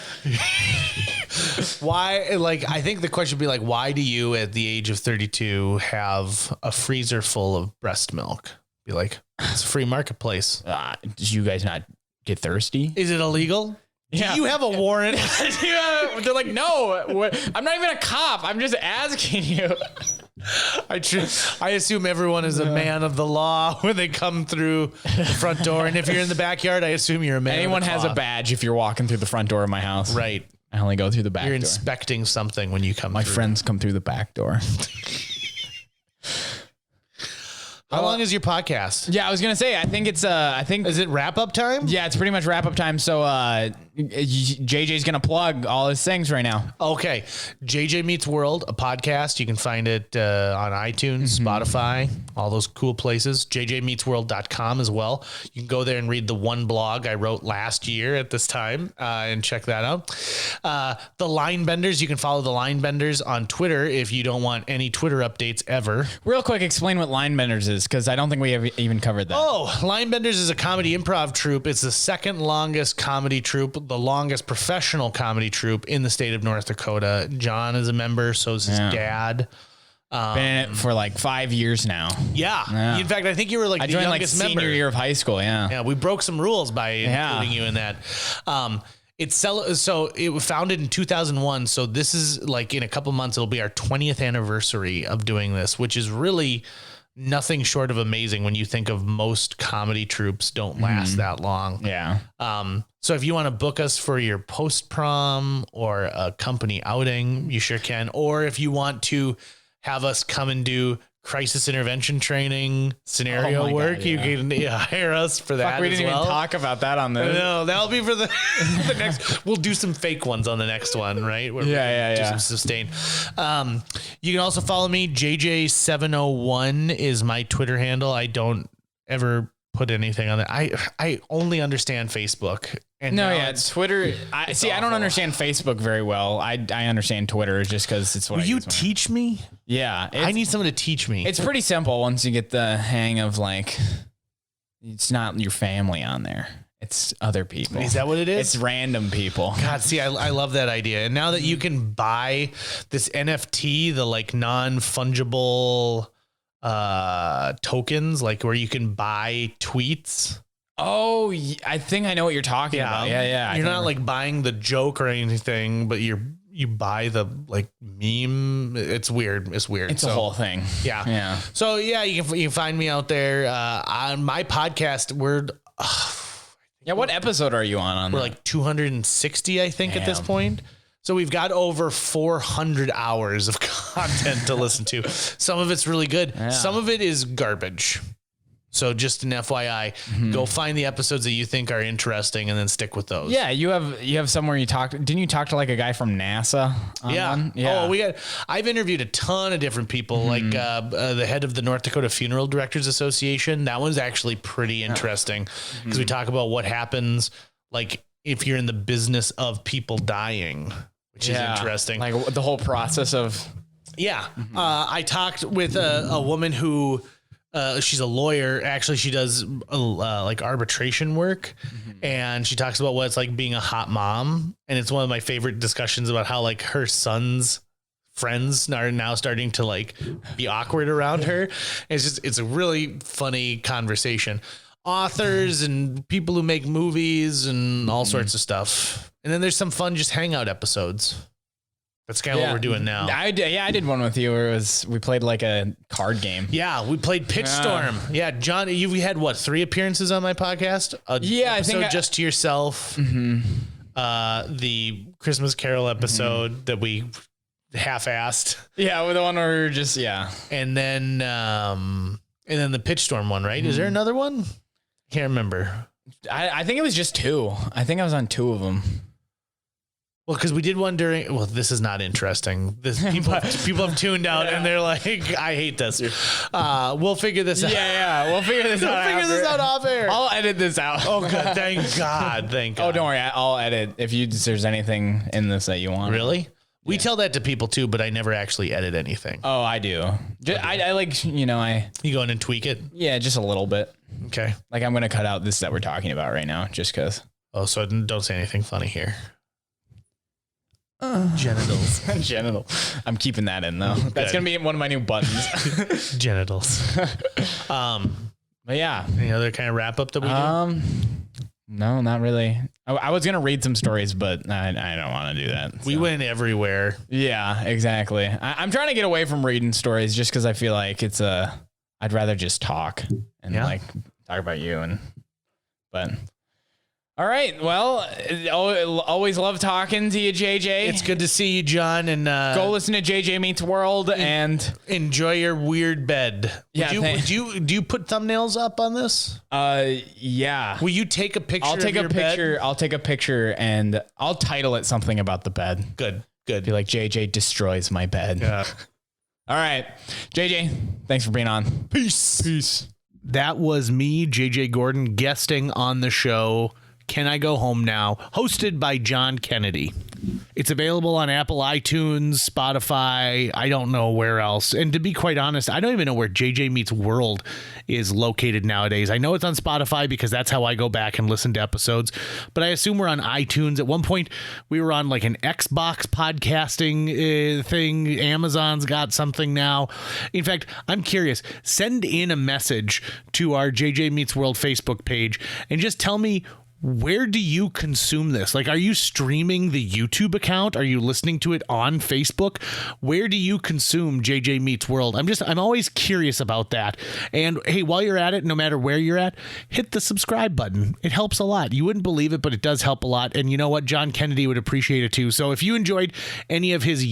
A: Why? Like, I think the question would be like, why do you at the age of 32 have a freezer full of breast milk? Be like, it's a free marketplace.
C: Did you guys not get thirsty?
A: Is it illegal?
C: Yeah.
A: Do you have a warrant?
C: They're like, no, I'm not even a cop. I'm just asking you.
A: I assume everyone is a man of the law when they come through the front door. And if you're in the backyard, I assume you're a man.
C: Anyone has a badge if you're walking through the front door of my house.
A: Right.
C: I only go through the back door.
A: You're inspecting something when you come
C: My friends come through the back door.
A: How long is your podcast?
C: Yeah, I was going to say, I think
A: is it wrap up time?
C: Yeah, it's pretty much wrap up time. So, JJ's going to plug all his things right now.
A: Okay. JJ Meets World, a podcast. You can find it on iTunes, Spotify, all those cool places. JJMeetsWorld.com as well. You can go there and read the one blog I wrote last year at this time and check that out. The Line Benders, you can follow the Line Benders on Twitter if you don't want any Twitter updates ever.
C: Real quick, explain what Line Benders is, because I don't think we have even covered that.
A: Oh, Line Benders is a comedy improv troupe. It's the second longest comedy troupe, the longest professional comedy troupe in the state of North Dakota. John is a member, so is his dad.
C: Been in it for like 5 years now.
A: Yeah. In fact, I think you were like
C: I
A: the
C: joined
A: youngest
C: like senior
A: member.
C: year of high school. Yeah.
A: Yeah, we broke some rules by including you in that. So it was founded in 2001. So this is like in a couple months, it'll be our 20th anniversary of doing this, which is really nothing short of amazing when you think of most comedy troupes don't last that long.
C: Yeah.
A: So if you want to book us for your post prom or a company outing, you sure can. Or if you want to have us come and do crisis intervention training scenario work, you can hire us for that.
C: We didn't even talk about that on this.
A: No, that'll be for the next. We'll do some fake ones on the next one, right? Where we do some sustain. You can also follow me. JJ701 is my Twitter handle. I don't ever put anything on that. I only understand Facebook. And
C: Twitter. I don't understand Facebook very well. I understand Twitter just because it's what.
A: Will you teach me?
C: Yeah,
A: I need someone to teach me.
C: It's pretty simple once you get the hang of like, it's not your family on there. It's other people.
A: Is that what it is?
C: It's random people.
A: God, see, I love that idea. And now that you can buy this NFT, the like non-fungible tokens, like where you can buy tweets.
C: Oh, I think I know what you're talking about. Yeah.
A: You're not like buying the joke or anything, but you buy the like meme. It's weird. It's
C: a whole thing.
A: Yeah. So yeah, you can find me out there on my podcast.
C: What episode are you on?
A: We're like 260, I think, at this point. So we've got over 400 hours of content to listen to. Some of it's really good. Yeah. Some of it is garbage. So just an FYI, go find the episodes that you think are interesting and then stick with those.
C: Yeah, you have somewhere you talked. Didn't you talk to like a guy from NASA?
A: Yeah. Oh, I've interviewed a ton of different people, like the head of the North Dakota Funeral Directors Association. That one's actually pretty interesting because we talk about what happens like if you're in the business of people dying, which is interesting.
C: Like the whole process of.
A: Yeah. I talked with a woman who. She's a lawyer. Actually, she does like arbitration work, and she talks about what it's like being a hot mom. And it's one of my favorite discussions about how like her son's friends are now starting to like be awkward around her. And it's a really funny conversation. Authors and people who make movies and all sorts of stuff. And then there's some fun just hangout episodes. That's kind of what we're doing now.
C: I did one with you where we played like a card game.
A: Yeah, we played Pitch Storm. Yeah, John, we had 3 appearances on my podcast?
C: I think
A: just to yourself. The Christmas Carol episode that we half-assed.
C: Yeah, with the one where we were just
A: and then the Pitch Storm one, right? Is there another one? Can't remember.
C: I think it was just 2. I think I was on 2 of them.
A: Well, because we did one during. Well, this is not interesting. People have tuned out and they're like, "I hate this." We'll figure this out.
C: Yeah, we'll figure this out.
A: We'll figure this out off air.
C: I'll edit this out.
A: Oh God! Thank God! Thank God!
C: Oh, don't worry. I'll edit if there's anything in this that you want.
A: Really? We tell that to people too, but I never actually edit anything.
C: Oh, I do. I like You
A: go in and tweak it.
C: Yeah, just a little bit.
A: Okay.
C: Like I'm gonna cut out this that we're talking about right now, just because.
A: Oh, so don't say anything funny here. Genitals.
C: Genital. I'm keeping that in though. That's gonna be one of my new buttons.
A: Genitals.
C: But yeah.
A: Any other kind of wrap up that we do?
C: No, not really. I was gonna read some stories, but I don't want to do that.
A: We went everywhere.
C: Yeah, exactly. I'm trying to get away from reading stories just because I feel like I'd rather just talk and like talk about you but. All right. Well, always love talking to you, JJ.
A: It's good to see you, John. And
C: go listen to JJ Meets World and
A: enjoy your weird bed.
C: Yeah.
A: Do you put thumbnails up on this?
C: Yeah.
A: Will you take a picture?
C: I'll take
A: a picture.
C: I'll take a picture and I'll title it something about the bed.
A: Good.
C: Be like JJ destroys my bed.
A: Yeah.
C: All right, JJ. Thanks for being on.
A: Peace. That was me, JJ Gordon, guesting on the show. Can I Go Home Now, hosted by John Kennedy. It's available on Apple iTunes, Spotify, I don't know where else. And to be quite honest, I don't even know where JJ Meets World is located nowadays. I know it's on Spotify because that's how I go back and listen to episodes, but I assume we're on iTunes. At one point, we were on like an Xbox podcasting thing. Amazon's got something now. In fact, I'm curious. Send in a message to our JJ Meets World Facebook page and just tell me where do you consume this? Like, are you streaming the YouTube account? Are you listening to it on Facebook? Where do you consume JJ Meets World? I'm always curious about that. And hey, while you're at it, no matter where you're at, hit the subscribe button. It helps a lot. You wouldn't believe it, but it does help a lot. And you know what? John Kennedy would appreciate it too. So if you enjoyed any of his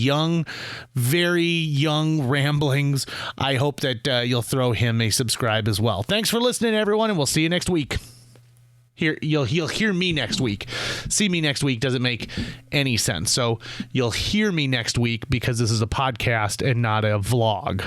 A: very young ramblings, I hope that you'll throw him a subscribe as well. Thanks for listening, everyone, and we'll see you next week. You'll hear me next week. See me next week doesn't make any sense. So you'll hear me next week because this is a podcast and not a vlog.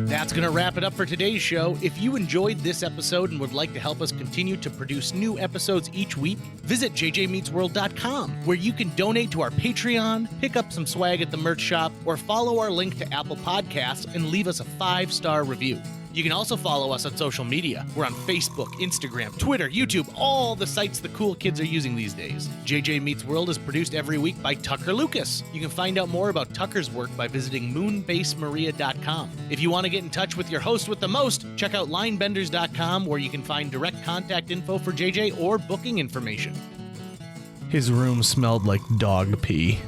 A: That's going to wrap it up for today's show. If you enjoyed this episode and would like to help us continue to produce new episodes each week, visit jjmeetsworld.com, where you can donate to our Patreon, pick up some swag at the merch shop, or follow our link to Apple Podcasts and leave us a 5-star review. You can also follow us on social media. We're on Facebook, Instagram, Twitter, YouTube, all the sites the cool kids are using these days. JJ Meets World is produced every week by Tucker Lucas. You can find out more about Tucker's work by visiting moonbasemaria.com. If you want to get in touch with your host with the most, check out linebenders.com, where you can find direct contact info for JJ or booking information. His room smelled like dog pee.